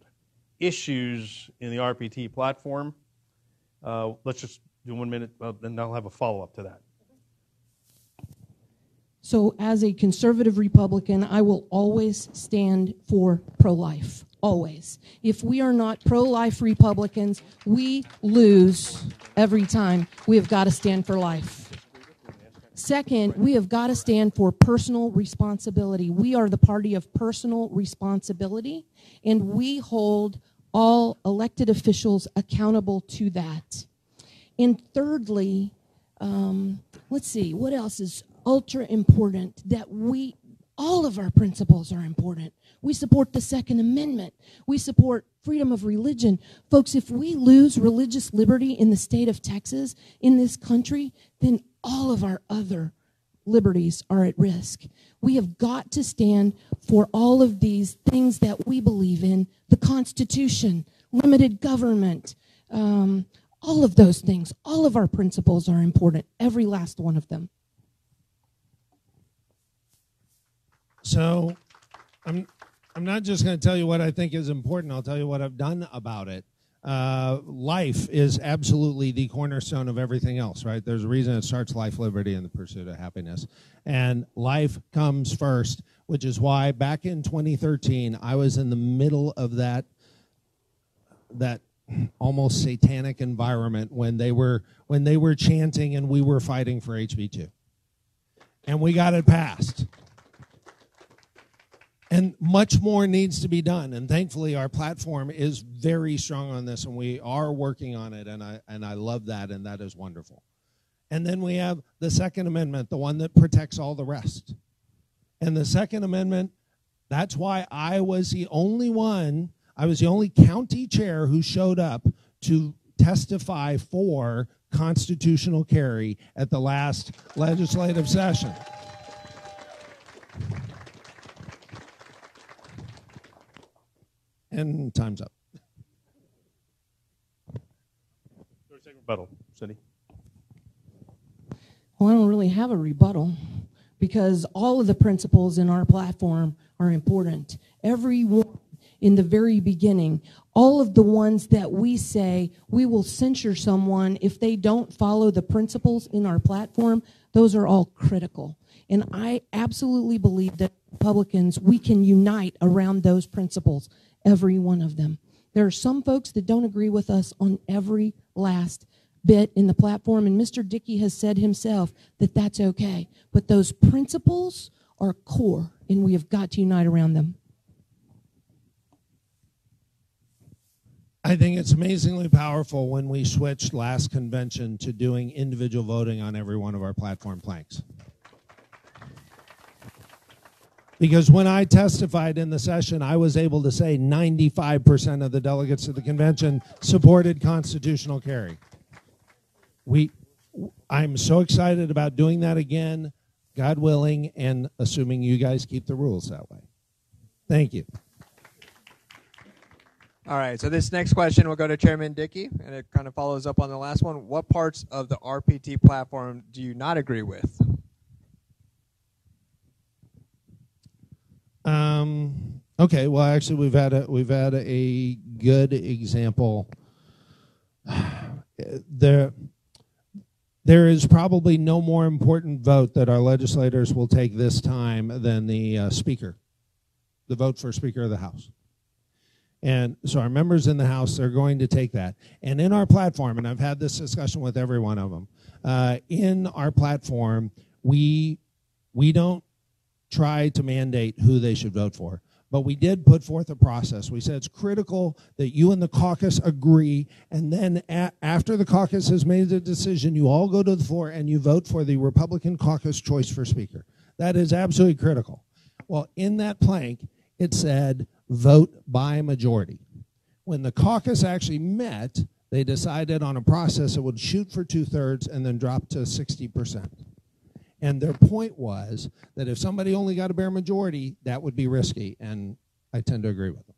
issues in the RPT platform? Let's just do 1 minute, then I'll have a follow-up to that. So as a conservative Republican, I will always stand for pro-life, always. If we are not pro-life Republicans, we lose every time. We have got to stand for life. Second, we have got to stand for personal responsibility. We are the party of personal responsibility, and we hold all elected officials accountable to that. And thirdly, let's see, what else is ultra important? That all of our principles are important. We support the Second Amendment. We support freedom of religion. Folks, if we lose religious liberty in the state of Texas, in this country, then all of our other liberties are at risk. We have got to stand for all of these things that we believe in, the Constitution, limited government, all of those things. All of our principles are important, every last one of them. So I'm not just going to tell you what I think is important. I'll tell you what I've done about it. Life is absolutely the cornerstone of everything else, right? There's a reason it starts life, liberty, and the pursuit of happiness. And life comes first, which is why back in 2013, I was in the middle of that almost satanic environment when they were chanting and we were fighting for HB2. And we got it passed. And much more needs to be done. And thankfully, our platform is very strong on this, and we are working on it, and I love that, and that is wonderful. And then we have the Second Amendment, the one that protects all the rest. And the Second Amendment, that's why I was the only county chair who showed up to testify for constitutional carry at the last legislative session. And time's up. Rebuttal, Cindy. Well, I don't really have a rebuttal because all of the principles in our platform are important. Every one in the very beginning, all of the ones that we say we will censure someone if they don't follow the principles in our platform, those are all critical. And I absolutely believe that Republicans, we can unite around those principles, every one of them. There are some folks that don't agree with us on every last bit in the platform, and Mr. Dickey has said himself that that's okay. But those principles are core, and we have got to unite around them. I think it's amazingly powerful when we switched last convention to doing individual voting on every one of our platform planks. Because when I testified in the session, I was able to say 95% of the delegates to the convention supported constitutional carry. I'm so excited about doing that again, God willing, and assuming you guys keep the rules that way. Thank you. All right, so this next question will go to Chairman Dickey, and it kind of follows up on the last one. What parts of the RPT platform do you not agree with? Okay, well, actually, we've had a good example. There is probably no more important vote that our legislators will take this time than the Speaker, the vote for Speaker of the House. And so our members in the House are going to take that. And in our platform, and I've had this discussion with every one of them, in our platform, we don't try to mandate who they should vote for. But we did put forth a process. We said it's critical that you and the caucus agree, and then after the caucus has made the decision, you all go to the floor and you vote for the Republican caucus choice for Speaker. That is absolutely critical. Well, in that plank, it said vote by majority. When the caucus actually met, they decided on a process that would shoot for 2/3 and then drop to 60%. And their point was that if somebody only got a bare majority, that would be risky, and I tend to agree with them.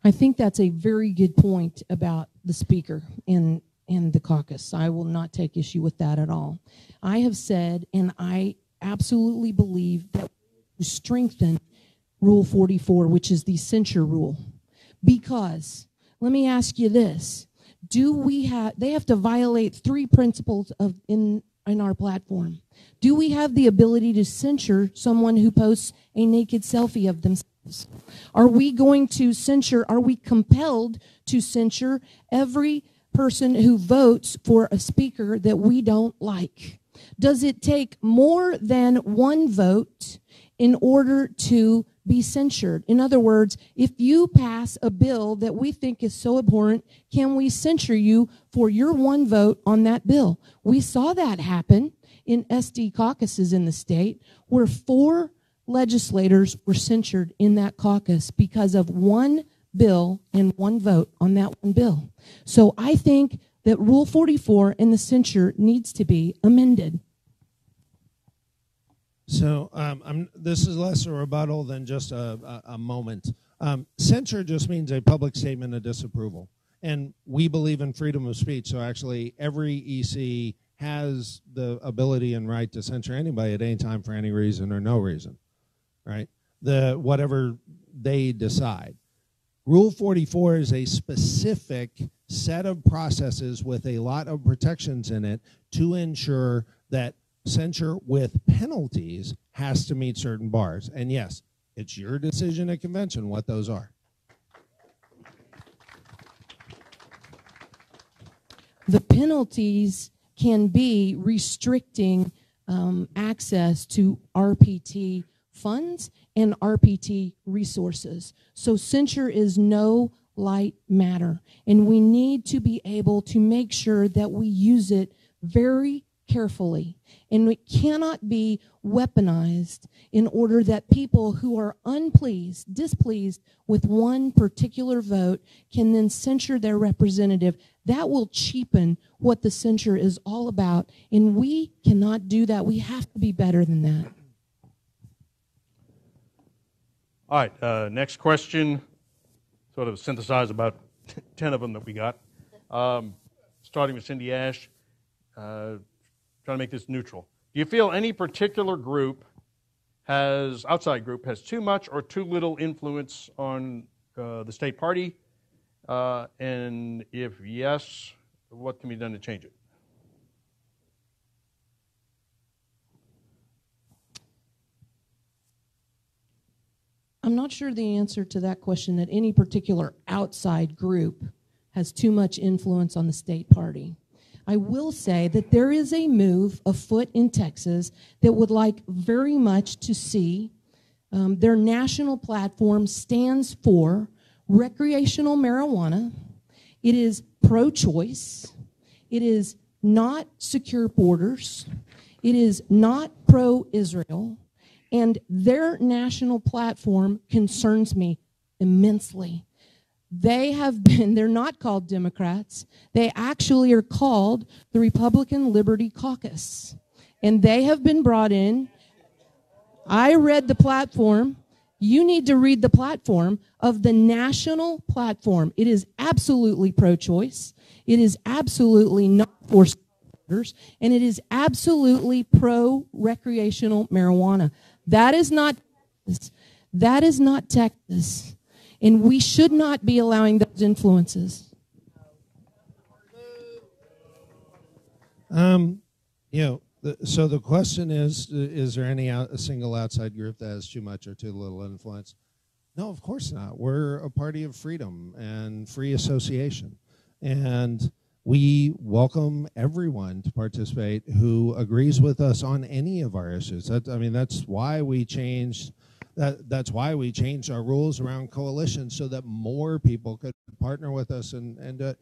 I think that's a very good point about the Speaker and the caucus. I will not take issue with that at all. I have said, and I absolutely believe that we strengthen Rule 44, which is the censure rule. Because, let me ask you this. They have to violate 3 principles in our platform. Do we have the ability to censure someone who posts a naked selfie of themselves? Are we going to censure, are we compelled to censure every person who votes for a speaker that we don't like? Does it take more than one vote in order to be censured? In other words, if you pass a bill that we think is so abhorrent, can we censure you for your one vote on that bill? We saw that happen in SD caucuses in the state, where 4 legislators were censured in that caucus because of one bill and one vote on that one bill. So I think that Rule 44 and the censure needs to be amended. So this is less a rebuttal than just a moment. Censure just means a public statement of disapproval. And we believe in freedom of speech, so actually every EC has the ability and right to censure anybody at any time for any reason or no reason, right? Whatever they decide. Rule 44 is a specific set of processes with a lot of protections in it to ensure that censure with penalties has to meet certain bars. And yes, it's your decision at convention what those are. The penalties can be restricting access to RPT funds and RPT resources. So censure is no light matter, and we need to be able to make sure that we use it very carefully. And it cannot be weaponized in order that people who are displeased with one particular vote can then censure their representative. That will cheapen what the censure is all about, and we cannot do that. We have to be better than that. All right, next question, sort of synthesized about 10 of them that we got. Starting with Cindy Asche, trying to make this neutral. Do you feel any particular group outside group, has too much or too little influence on the state party? And if yes, what can be done to change it? I'm not sure the answer to that question, that any particular outside group has too much influence on the state party. I will say that there is a move afoot in Texas that would like very much to see their national platform stands for recreational marijuana. It is pro-choice. It is not secure borders. It is not pro-Israel. And their national platform concerns me immensely. They're not called Democrats. They actually are called the Republican Liberty Caucus. And they have been brought in. I read the platform. You need to read the platform of the national platform. It is absolutely pro-choice. It is absolutely not for voters. And it is absolutely pro-recreational marijuana. That is not Texas. And we should not be allowing those influences. So the question is there a single outside group that has too much or too little influence? No, of course not. We're a party of freedom and free association. And we welcome everyone to participate who agrees with us on any of our issues. That's why we changed that's why we changed our rules around coalitions, so that more people could partner with us. And the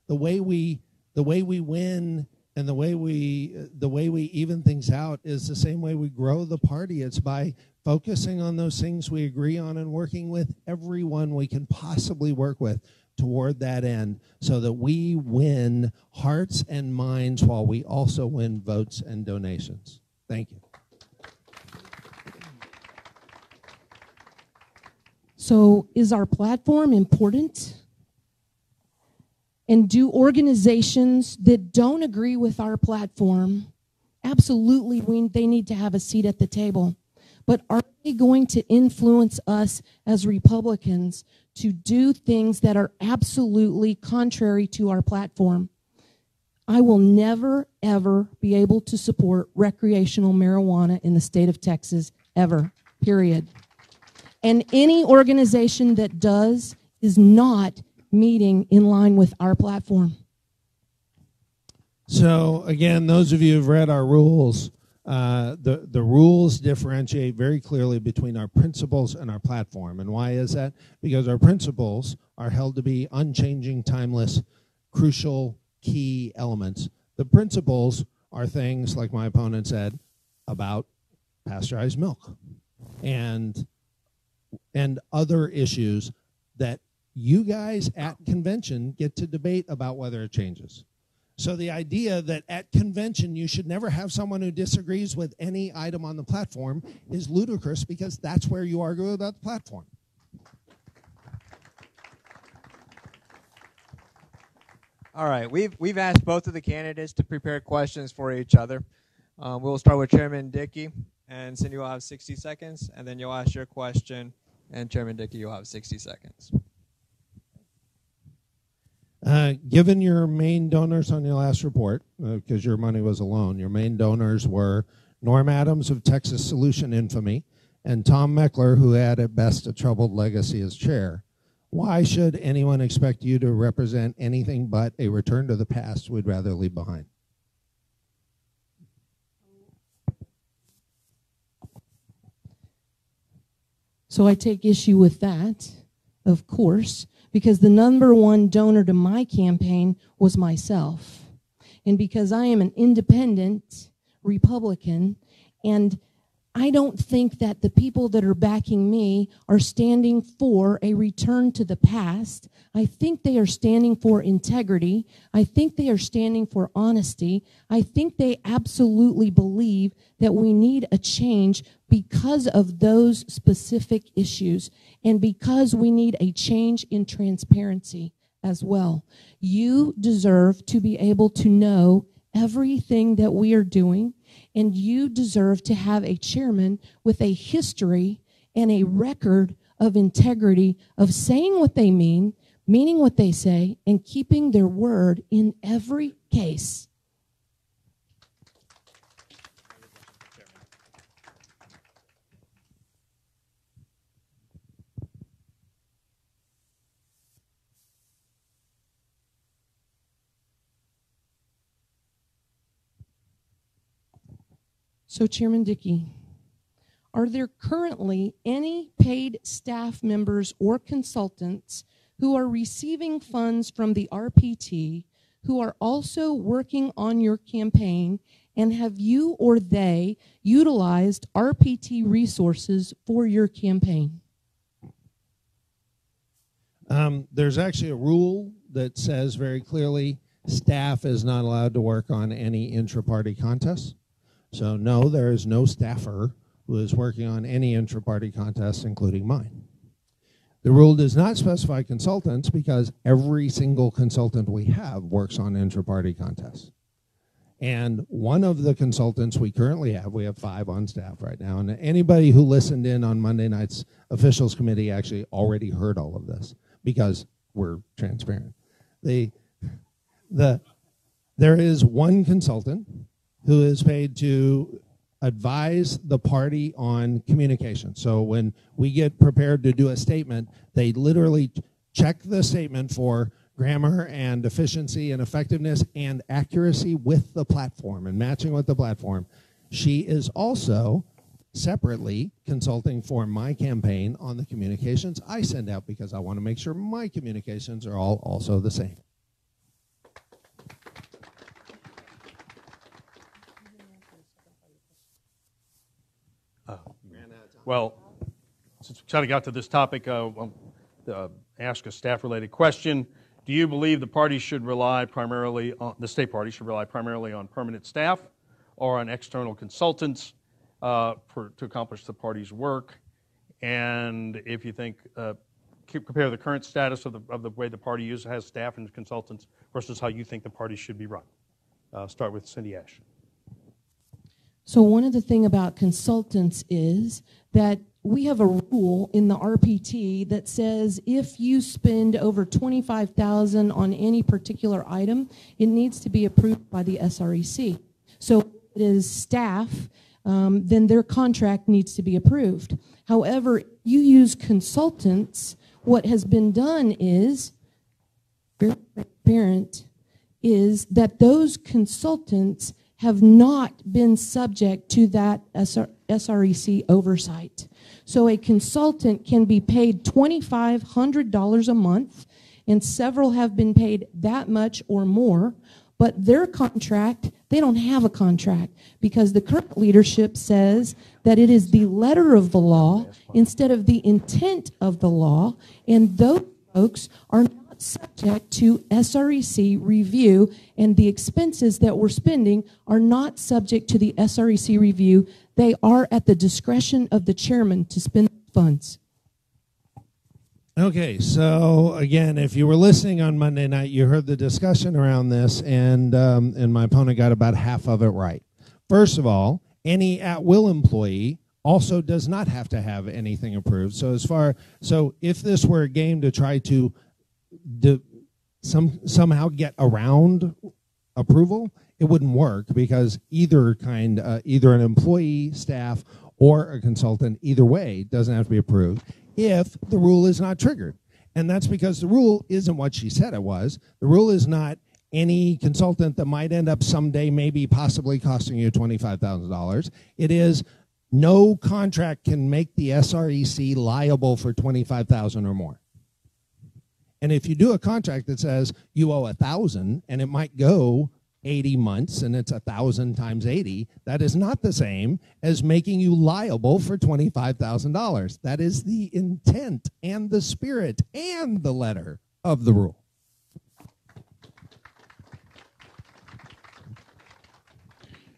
way we win and the way we even things out is the same way we grow the party. It's by focusing on those things we agree on and working with everyone we can possibly work with toward that end, so that we win hearts and minds while we also win votes and donations. Thank you. So is our platform important? And do organizations that don't agree with our platform, absolutely they need to have a seat at the table. But are they going to influence us as Republicans to do things that are absolutely contrary to our platform? I will never, ever be able to support recreational marijuana in the state of Texas, ever, period. And any organization that does is not meeting in line with our platform. So again, those of you who've read our rules, The rules differentiate very clearly between our principles and our platform. And why is that? Because our principles are held to be unchanging, timeless, crucial, key elements. The principles are things, like my opponent said, about pasteurized milk and other issues that you guys at convention get to debate about whether it changes. So the idea that at convention you should never have someone who disagrees with any item on the platform is ludicrous, because that's where you argue about the platform. All right, we've asked both of the candidates to prepare questions for each other. We'll start with Chairman Dickey, and Cindy will have 60 seconds, and then you'll ask your question, and Chairman Dickey, you'll have 60 seconds. Given your main donors on your last report, because your money was a loan, your main donors were Norm Adams of Texas Solution infamy and Tom Meckler, who had at best a troubled legacy as chair. Why should anyone expect you to represent anything but a return to the past we'd rather leave behind? So I take issue with that, of course, because the number one donor to my campaign was myself. And because I am an independent Republican, and I don't think that the people that are backing me are standing for a return to the past. I think they are standing for integrity. I think they are standing for honesty. I think they absolutely believe that we need a change because of those specific issues, and because we need a change in transparency as well. You deserve to be able to know everything that we are doing, and you deserve to have a chairman with a history and a record of integrity, of saying what they mean, meaning what they say, and keeping their word in every case. So, Chairman Dickey, are there currently any paid staff members or consultants who are receiving funds from the RPT who are also working on your campaign, and have you or they utilized RPT resources for your campaign? There's actually a rule that says very clearly staff is not allowed to work on any intra-party contests. So no, there is no staffer who is working on any intra-party contests, including mine. The rule does not specify consultants, because every single consultant we have works on intra-party contests. And one of the consultants we currently have, we have 5 on staff right now, and anybody who listened in on Monday night's officials committee actually already heard all of this, because we're transparent. There is one consultant who is paid to advise the party on communication. So when we get prepared to do a statement, they literally check the statement for grammar and efficiency and effectiveness and accuracy with the platform and matching with the platform. She is also separately consulting for my campaign on the communications I send out, because I want to make sure my communications are all also the same. Well, since we kind of got to this topic, I'll ask a staff-related question. Do you believe the party should rely primarily on, the state party should rely primarily on permanent staff or on external consultants to accomplish the party's work? And if you think, compare the current status of the way the party has staff and consultants versus how you think the party should be run. Start with Cindy Asche. So one of the things about consultants is that we have a rule in the RPT that says if you spend over $25,000 on any particular item, it needs to be approved by the SREC. So if it is staff, then their contract needs to be approved. However, you use consultants, what has been done is, very transparent, is that those consultants have not been subject to that SREC oversight. So a consultant can be paid $2,500 a month, and several have been paid that much or more, but their contract, they don't have a contract because the current leadership says that it is the letter of the law instead of the intent of the law, and those folks are not subject to SREC review, and the expenses that we're spending are not subject to the SREC review. They are at the discretion of the chairman to spend funds. Okay, so again, if you were listening on Monday night, you heard the discussion around this, and my opponent got about half of it right. First of all, any at-will employee also does not have to have anything approved. So if this were a game to try to somehow get around approval, it wouldn't work because either an employee, staff, or a consultant, either way, doesn't have to be approved if the rule is not triggered. And that's because the rule isn't what she said it was. The rule is not any consultant that might end up someday maybe possibly costing you $25,000. It is no contract can make the SREC liable for $25,000 or more. And if you do a contract that says you owe $1,000 and it might go 80 months and it's 1,000 times 80, that is not the same as making you liable for $25,000. That is the intent and the spirit and the letter of the rule.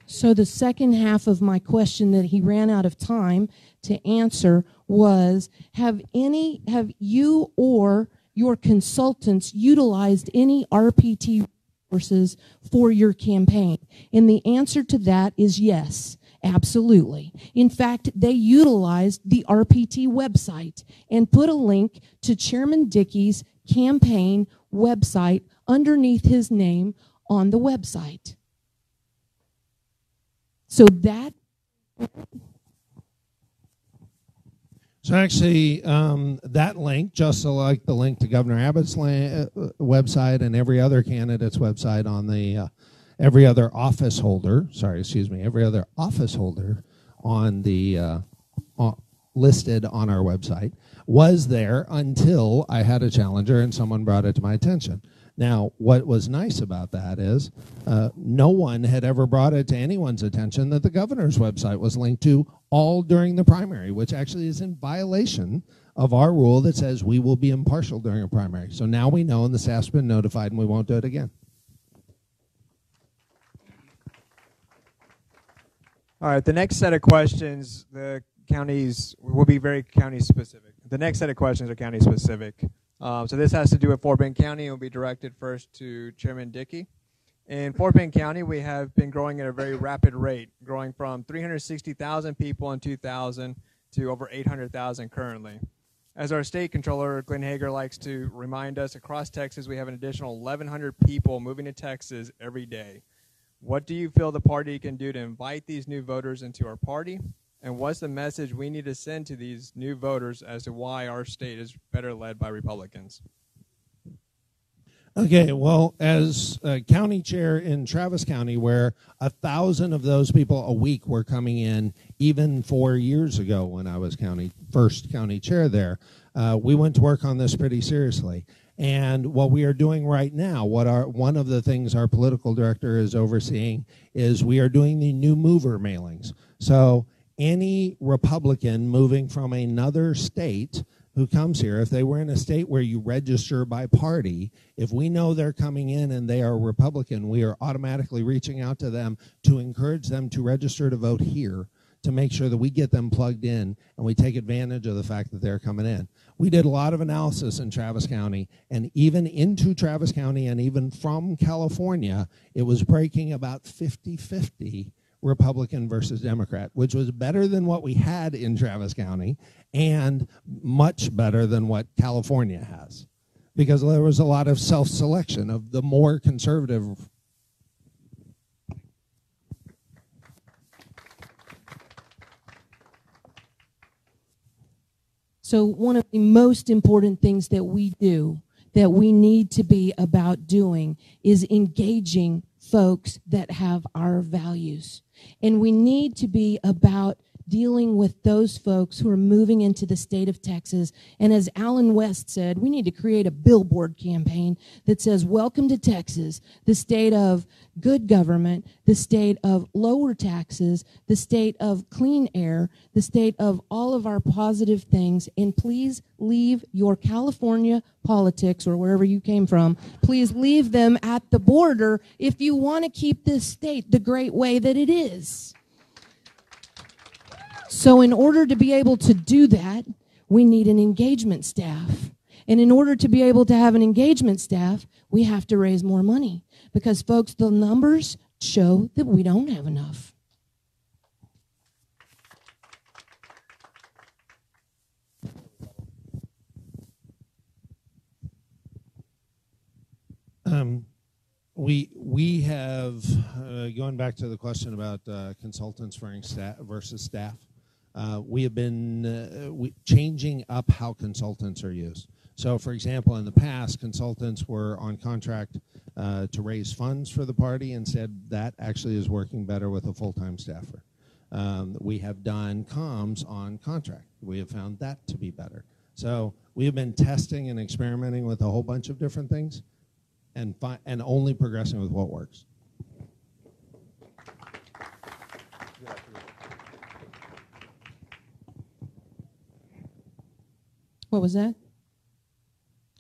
So the second half of my question that he ran out of time to answer was, have you or your consultants utilized any RPT resources for your campaign? And the answer to that is yes, absolutely. In fact, they utilized the RPT website and put a link to Chairman Dickey's campaign website underneath his name on the website. So that... So actually, that link, just like the link to Governor Abbott's website and every other candidate's website on the every other office holder on the listed on our website was there until I had a challenger and someone brought it to my attention. Now, what was nice about that is no one had ever brought it to anyone's attention that the governor's website was linked to all during the primary, which actually is in violation of our rule that says we will be impartial during a primary. So now we know, and the staff's been notified, and we won't do it again. All right, the next set of questions, the counties will be very county specific. The next set of questions are county specific. So this has to do with Fort Bend County and will be directed first to Chairman Dickey. In Fort Bend County, we have been growing at a very rapid rate, growing from 360,000 people in 2000 to over 800,000 currently. As our state controller, Glenn Hager, likes to remind us, across Texas, we have an additional 1,100 people moving to Texas every day. What do you feel the party can do to invite these new voters into our party? And what's the message we need to send to these new voters as to why our state is better led by Republicans? Okay, well, as a county chair in Travis County, where 1,000 of those people a week were coming in, even 4 years ago when I was first county chair there, we went to work on this pretty seriously. And what we are doing right now, one of the things our political director is overseeing is we are doing the new mover mailings. So any Republican moving from another state who comes here, if they were in a state where you register by party, if we know they're coming in and they are Republican, we are automatically reaching out to them to encourage them to register to vote here to make sure that we get them plugged in and we take advantage of the fact that they're coming in. We did a lot of analysis in Travis County, and even into Travis County and even from California, it was breaking about 50-50 Republican versus Democrat, which was better than what we had in Travis County and much better than what California has, because there was a lot of self-selection of the more conservative. So one of the most important things that we do, that we need to be about doing, is engaging folks that have our values. And we need to be about dealing with those folks who are moving into the state of Texas. And as Alan West said, we need to create a billboard campaign that says, welcome to Texas, the state of good government, the state of lower taxes, the state of clean air, the state of all of our positive things. And please leave your California politics or wherever you came from, please leave them at the border if you want to keep this state the great way that it is. So in order to be able to do that, we need an engagement staff. And in order to be able to have an engagement staff, we have to raise more money. Because, folks, the numbers show that we don't have enough. We have, going back to the question about consultants versus staff, we have been changing up how consultants are used. So, for example, in the past, consultants were on contract to raise funds for the party. Instead, that actually is working better with a full-time staffer. We have done comms on contract. We have found that to be better. So we have been testing and experimenting with a whole bunch of different things and only progressing with what works. What was that?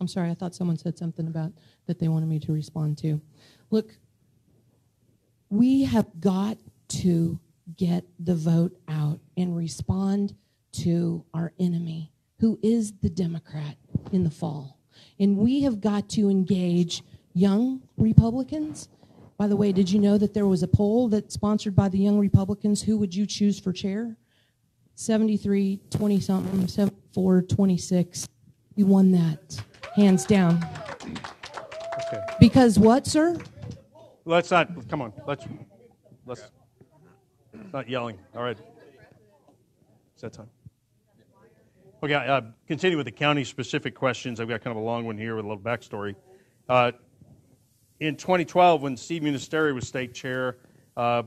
I'm sorry, I thought someone said something about that they wanted me to respond to. Look, we have got to get the vote out and respond to our enemy, who is the Democrat in the fall. And we have got to engage young Republicans. By the way, did you know that there was a poll that's sponsored by the Young Republicans? Who would you choose for chair? 73, 20-something, 74, 26. You won that, hands down. Okay. Because what, sir? Let's not, come on, let's not yelling. All right. Is that time? Okay, continue with the county-specific questions. I've got kind of a long one here with a little backstory. In 2012, when Steve Munisteri was state chair, I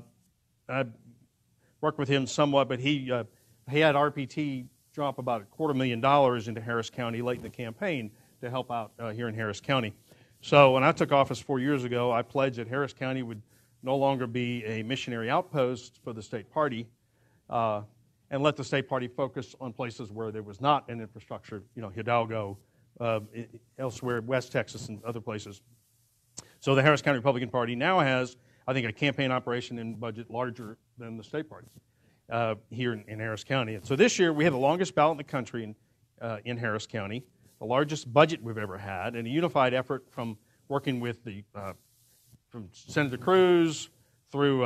worked with him somewhat, but he had RPT drop about $250,000 into Harris County late in the campaign to help out here in Harris County. So when I took office 4 years ago, I pledged that Harris County would no longer be a missionary outpost for the state party, and let the state party focus on places where there was not an infrastructure, Hidalgo, elsewhere, West Texas and other places. So the Harris County Republican Party now has, I think, a campaign operation and budget larger than the state party here in Harris County. And so this year we had the longest ballot in the country in Harris County, the largest budget we've ever had, and a unified effort from working with from Senator Cruz through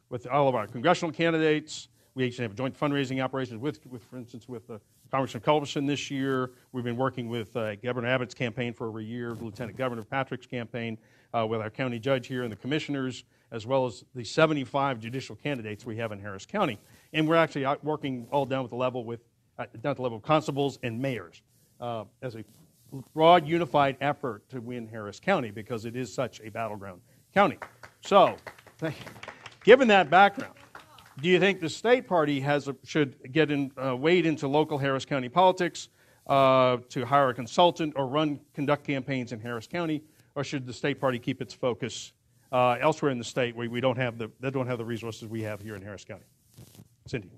with all of our congressional candidates. We actually have joint fundraising operations with for instance, with Congressman Culberson this year. We've been working with Governor Abbott's campaign for over a year, Lieutenant Governor Patrick's campaign, with our county judge here and the commissioners, as well as the 75 judicial candidates we have in Harris County. And we're actually out working all down at the level of constables and mayors as a broad, unified effort to win Harris County because it is such a battleground county. So, given that background, do you think the state party should get wade into local Harris County politics to hire a consultant or conduct campaigns in Harris County, or should the state party keep its focus elsewhere in the state where they don't have the resources we have here in Harris County? Cindy.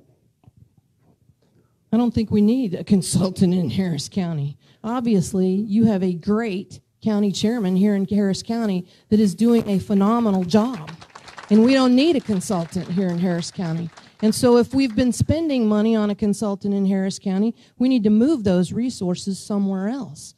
I don't think we need a consultant in Harris County. Obviously, you have a great county chairman here in Harris County that is doing a phenomenal job. And we don't need a consultant here in Harris County. And so if we've been spending money on a consultant in Harris County, we need to move those resources somewhere else.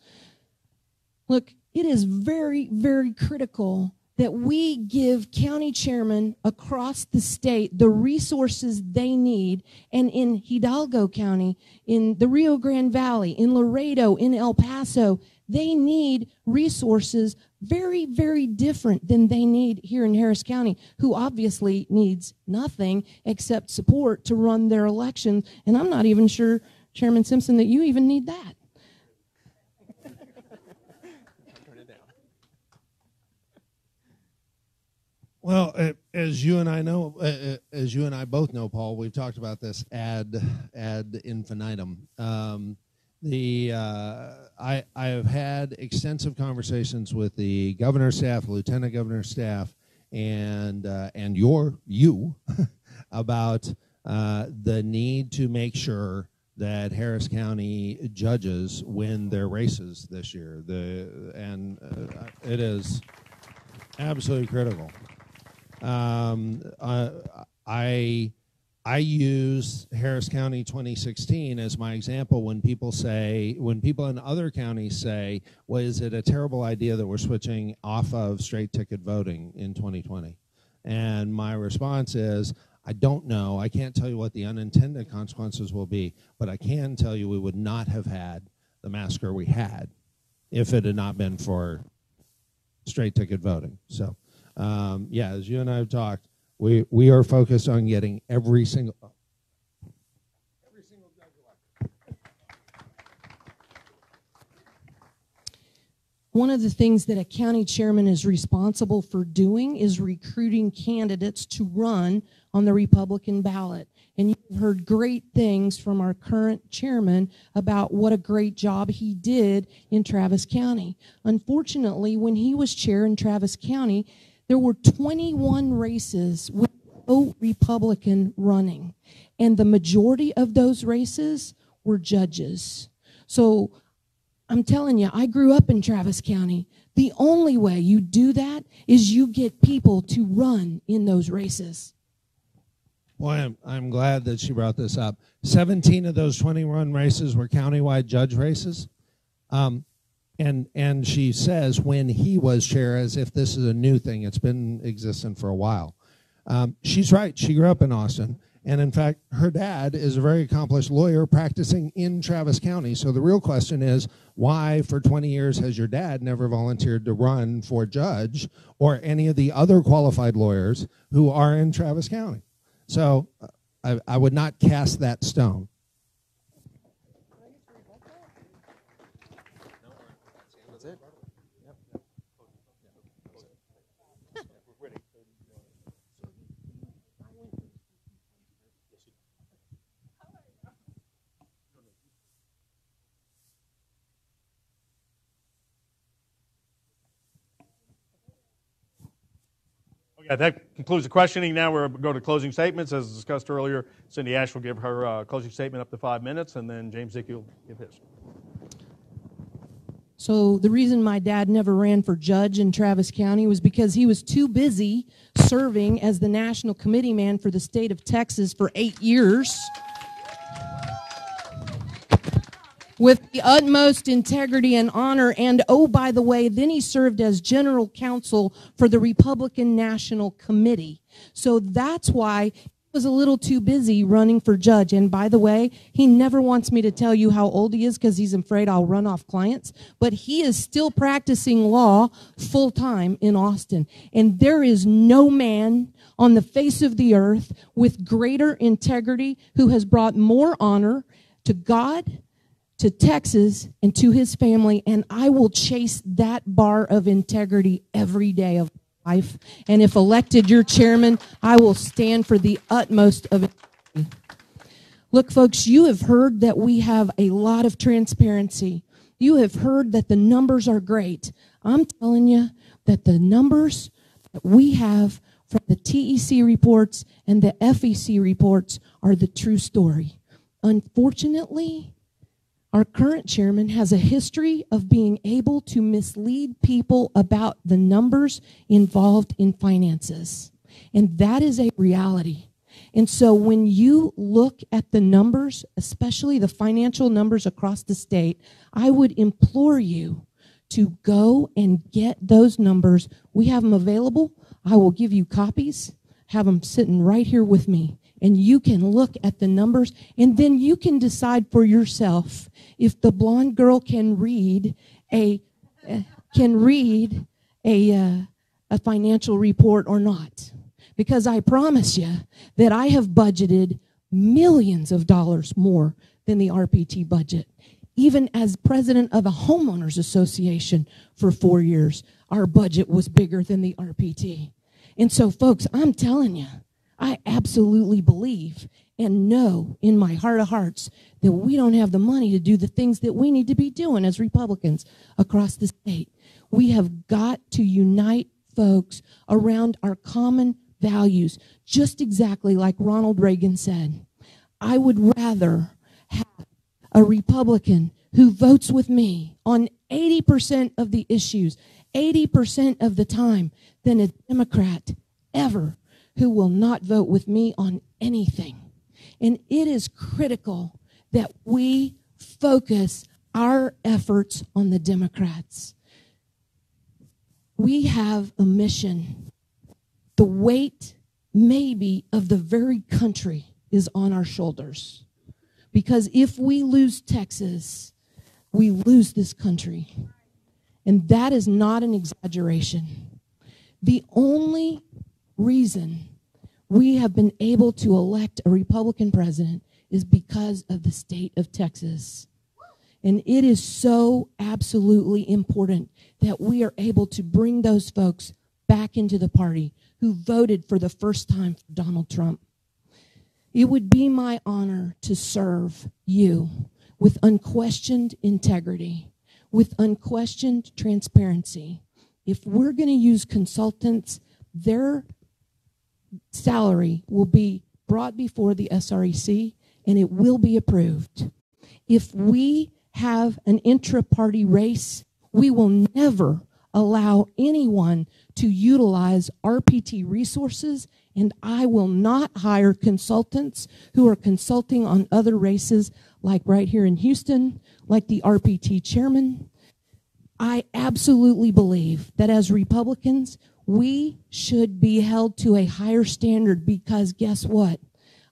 Look, it is very, very critical that we give county chairmen across the state the resources they need. And in Hidalgo County, in the Rio Grande Valley, in Laredo, in El Paso, they need resources very, very different than they need here in Harris County, who obviously needs nothing except support to run their elections. And I'm not even sure, Chairman Simpson, that you even need that. Well, as you and I know, as you and I both know, Paul, we've talked about this ad infinitum. I have had extensive conversations with the governor's staff, lieutenant governor's staff, and you about the need to make sure that Harris County judges win their races this year. It is absolutely critical. I use Harris County 2016 as my example when people in other counties say, well, is it a terrible idea that we're switching off of straight ticket voting in 2020? And my response is, I don't know. I can't tell you what the unintended consequences will be, but I can tell you we would not have had the massacre we had if it had not been for straight ticket voting. So, yeah, as you and I have talked, we are focused on getting every single judge elected. One of the things that a county chairman is responsible for doing is recruiting candidates to run on the Republican ballot. And you've heard great things from our current chairman about what a great job he did in Travis County. Unfortunately, when he was chair in Travis County, there were 21 races with no Republican running. And the majority of those races were judges. So I'm telling you, I grew up in Travis County. The only way you do is you get people to run in those races. Well, I'm glad that she brought this up. 17 of those 21 races were countywide judge races. And she says when he was chair, as if this is a new thing, it's been existent for a while. She's right. She grew up in Austin. And in fact, her dad is a very accomplished lawyer practicing in Travis County. So the real question is, why for 20 years has your dad never volunteered to run for judge or any of the other qualified lawyers who are in Travis County? So I would not cast that stone. That's it. Okay, that concludes the questioning. Now we're going to go to closing statements. As discussed earlier, Cindy Asche will give her closing statement up to 5 minutes, and then James Dickey will give his. So the reason my dad never ran for judge in Travis County was because he was too busy serving as the national committee man for the state of Texas for 8 years with the utmost integrity and honor. And oh, by the way, then he served as general counsel for the Republican National Committee. So that's why he was a little too busy running for judge. And by the way, he never wants me to tell you how old he is because he's afraid I'll run off clients. But he is still practicing law full time in Austin. And there is no man on the face of the earth with greater integrity who has brought more honor to God, to Texas, and to his family, and I will chase that bar of integrity every day of life. And if elected your chairman, I will stand for the utmost of integrity. Look, folks, you have heard that we have a lot of transparency. You have heard that the numbers are great. I'm telling you that the numbers that we have from the TEC reports and the FEC reports are the true story. Unfortunately, our current chairman has a history of being able to mislead people about the numbers involved in finances. And that is a reality. And so when you look at the numbers, especially the financial numbers across the state, I would implore you to go and get those numbers. We have them available. I will give you copies, have them sitting right here with me. And you can look at the numbers, and then you can decide for yourself if the blonde girl can read a financial report or not. Because I promise you that I have budgeted millions of dollars more than the RPT budget. Even as president of a homeowners association for 4 years, our budget was bigger than the RPT. And so, folks, I'm telling you, I absolutely believe and know in my heart of hearts that we don't have the money to do the things that we need to be doing as Republicans across the state. We have got to unite folks around our common values, just exactly like Ronald Reagan said. I would rather have a Republican who votes with me on 80% of the issues, 80% of the time, than a Democrat ever who will not vote with me on anything. And it is critical that we focus our efforts on the Democrats. We have a mission. The weight, maybe, of the very country is on our shoulders. Because if we lose Texas, we lose this country. And that is not an exaggeration. The only reason we have been able to elect a Republican president is because of the state of Texas. And it is so absolutely important that we are able to bring those folks back into the party who voted for the first time for Donald Trump. It would be my honor to serve you with unquestioned integrity, with unquestioned transparency. If we're going to use consultants, their salary will be brought before the SREC and it will be approved. If we have an intra-party race, we will never allow anyone to utilize RPT resources, and I will not hire consultants who are consulting on other races, like right here in Houston, like the RPT Chairman. I absolutely believe that as Republicans, we should be held to a higher standard, because guess what?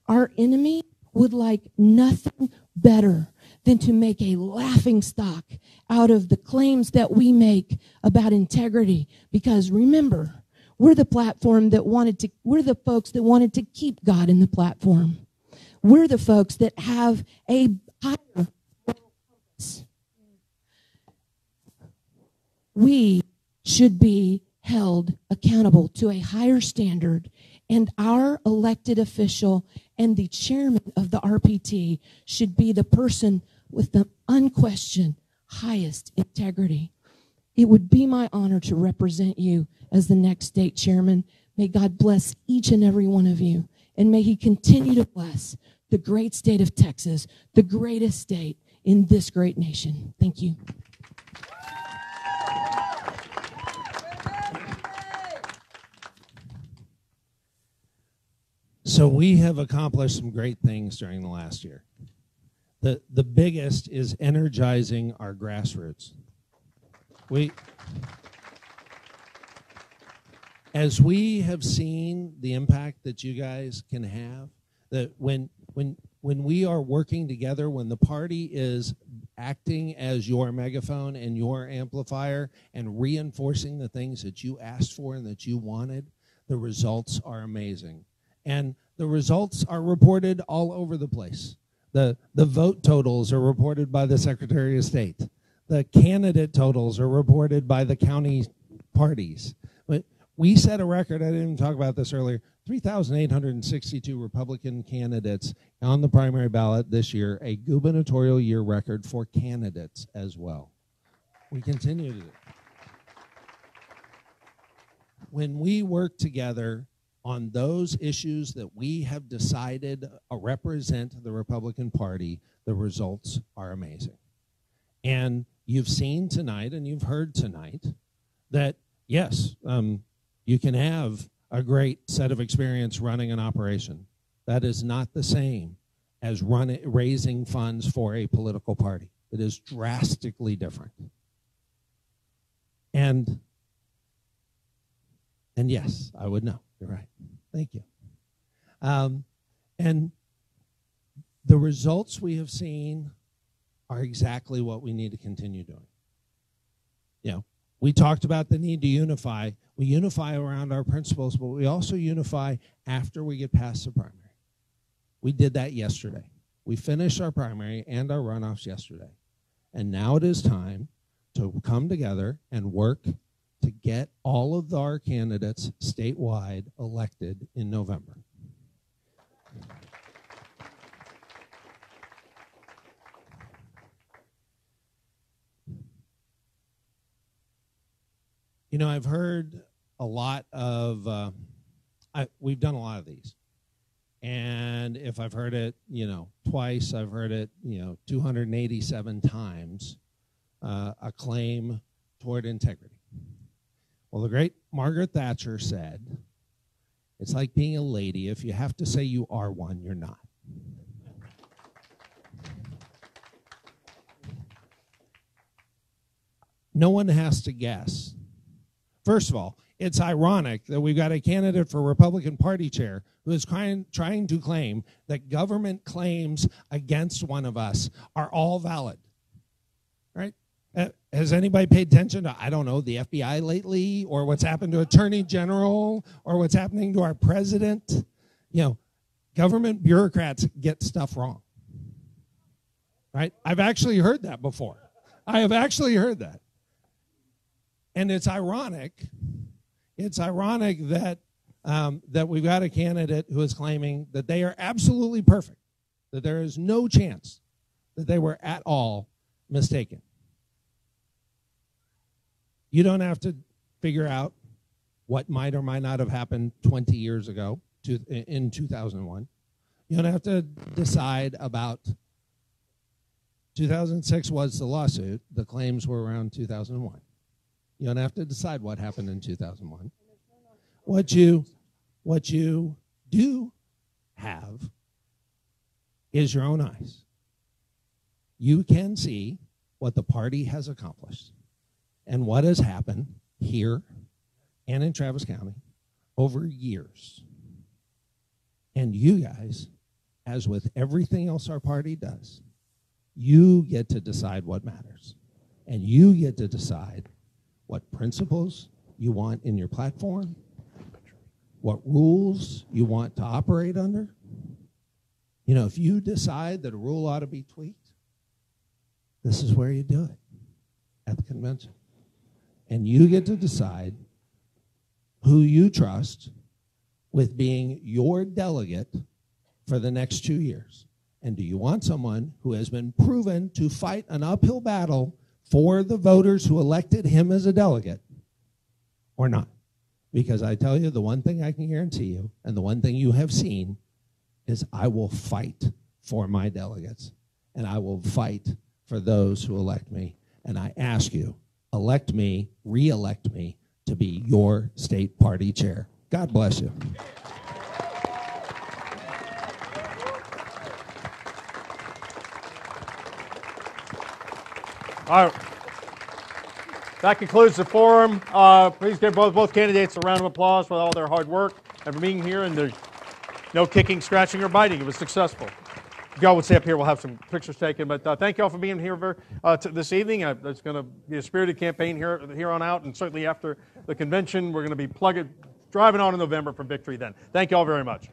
Our enemy would like nothing better than to make a laughingstock out of the claims that we make about integrity. Because remember, we're the platform that we're the folks that wanted to keep God in the platform. We're the folks that have a higher purpose. We should be held accountable to a higher standard, and our elected official and the chairman of the RPT should be the person with the unquestioned highest integrity. It would be my honor to represent you as the next state chairman. May God bless each and every one of you, and may he continue to bless the great state of Texas, the greatest state in this great nation. Thank you. So we have accomplished some great things during the last year. The biggest is energizing our grassroots. As we have seen the impact that you guys can have, that when we are working together, when the party is acting as your megaphone and your amplifier and reinforcing the things that you asked for and that you wanted, the results are amazing. And the results are reported all over the place. The vote totals are reported by the Secretary of State. The candidate totals are reported by the county parties. But we set a record, I didn't even talk about this earlier, 3,862 Republican candidates on the primary ballot this year, a gubernatorial year record for candidates as well. We continue to do it. When we work together on those issues that we have decided represent the Republican Party, the results are amazing. And you've seen tonight and you've heard tonight that, yes, you can have a great set of experience running an operation. That is not the same as raising funds for a political party. It is drastically different. And yes, I would know. You're right. Thank you. And the results we have seen are exactly what we need to continue doing. You know, we talked about the need to unify. We unify around our principles, but we also unify after we get past the primary. We did that yesterday. We finished our primary and our runoffs yesterday. And now it is time to come together and work to get all of our candidates statewide elected in November. You know, I've heard a lot of, we've done a lot of these. And if I've heard it, twice, I've heard it, 287 times, a claim toward integrity. Well, the great Margaret Thatcher said, it's like being a lady. If you have to say you are one, you're not. No one has to guess. First of all, it's ironic that we've got a candidate for Republican Party chair who is trying to claim that government claims against one of us are all valid, right? Has anybody paid attention to, I don't know, the FBI lately, or what's happened to Attorney General, or what's happening to our president? Government bureaucrats get stuff wrong, right? I've actually heard that before. I have actually heard that. And it's ironic that that we've got a candidate who is claiming that they are absolutely perfect, that there is no chance that they were at all mistaken. You don't have to figure out what might or might not have happened 20 years ago in 2001. You don't have to decide about 2006 was the lawsuit. The claims were around 2001. You don't have to decide what happened in 2001. What you do have is your own eyes. You can see what the party has accomplished and what has happened here and in Travis County over years. And you guys, as with everything else our party does, you get to decide what matters. And you get to decide what principles you want in your platform, what rules you want to operate under. If you decide that a rule ought to be tweaked, this is where you do it, at the convention. And you get to decide who you trust with being your delegate for the next 2 years. And do you want someone who has been proven to fight an uphill battle for the voters who elected him as a delegate, or not? Because I tell you, the one thing I can guarantee you, and the one thing you have seen, is I will fight for my delegates, and I will fight for those who elect me. And I ask you, elect me, re-elect me to be your state party chair. God bless you. All right. That concludes the forum. Please give both candidates a round of applause for all their hard work and for being here. And there's no kicking, scratching, or biting. It was successful. Y'all would stay up here. We'll have some pictures taken. But thank you all for being here this evening. There's going to be a spirited campaign here on out. And certainly after the convention, we're going to be driving on in November for victory then. Thank you all very much.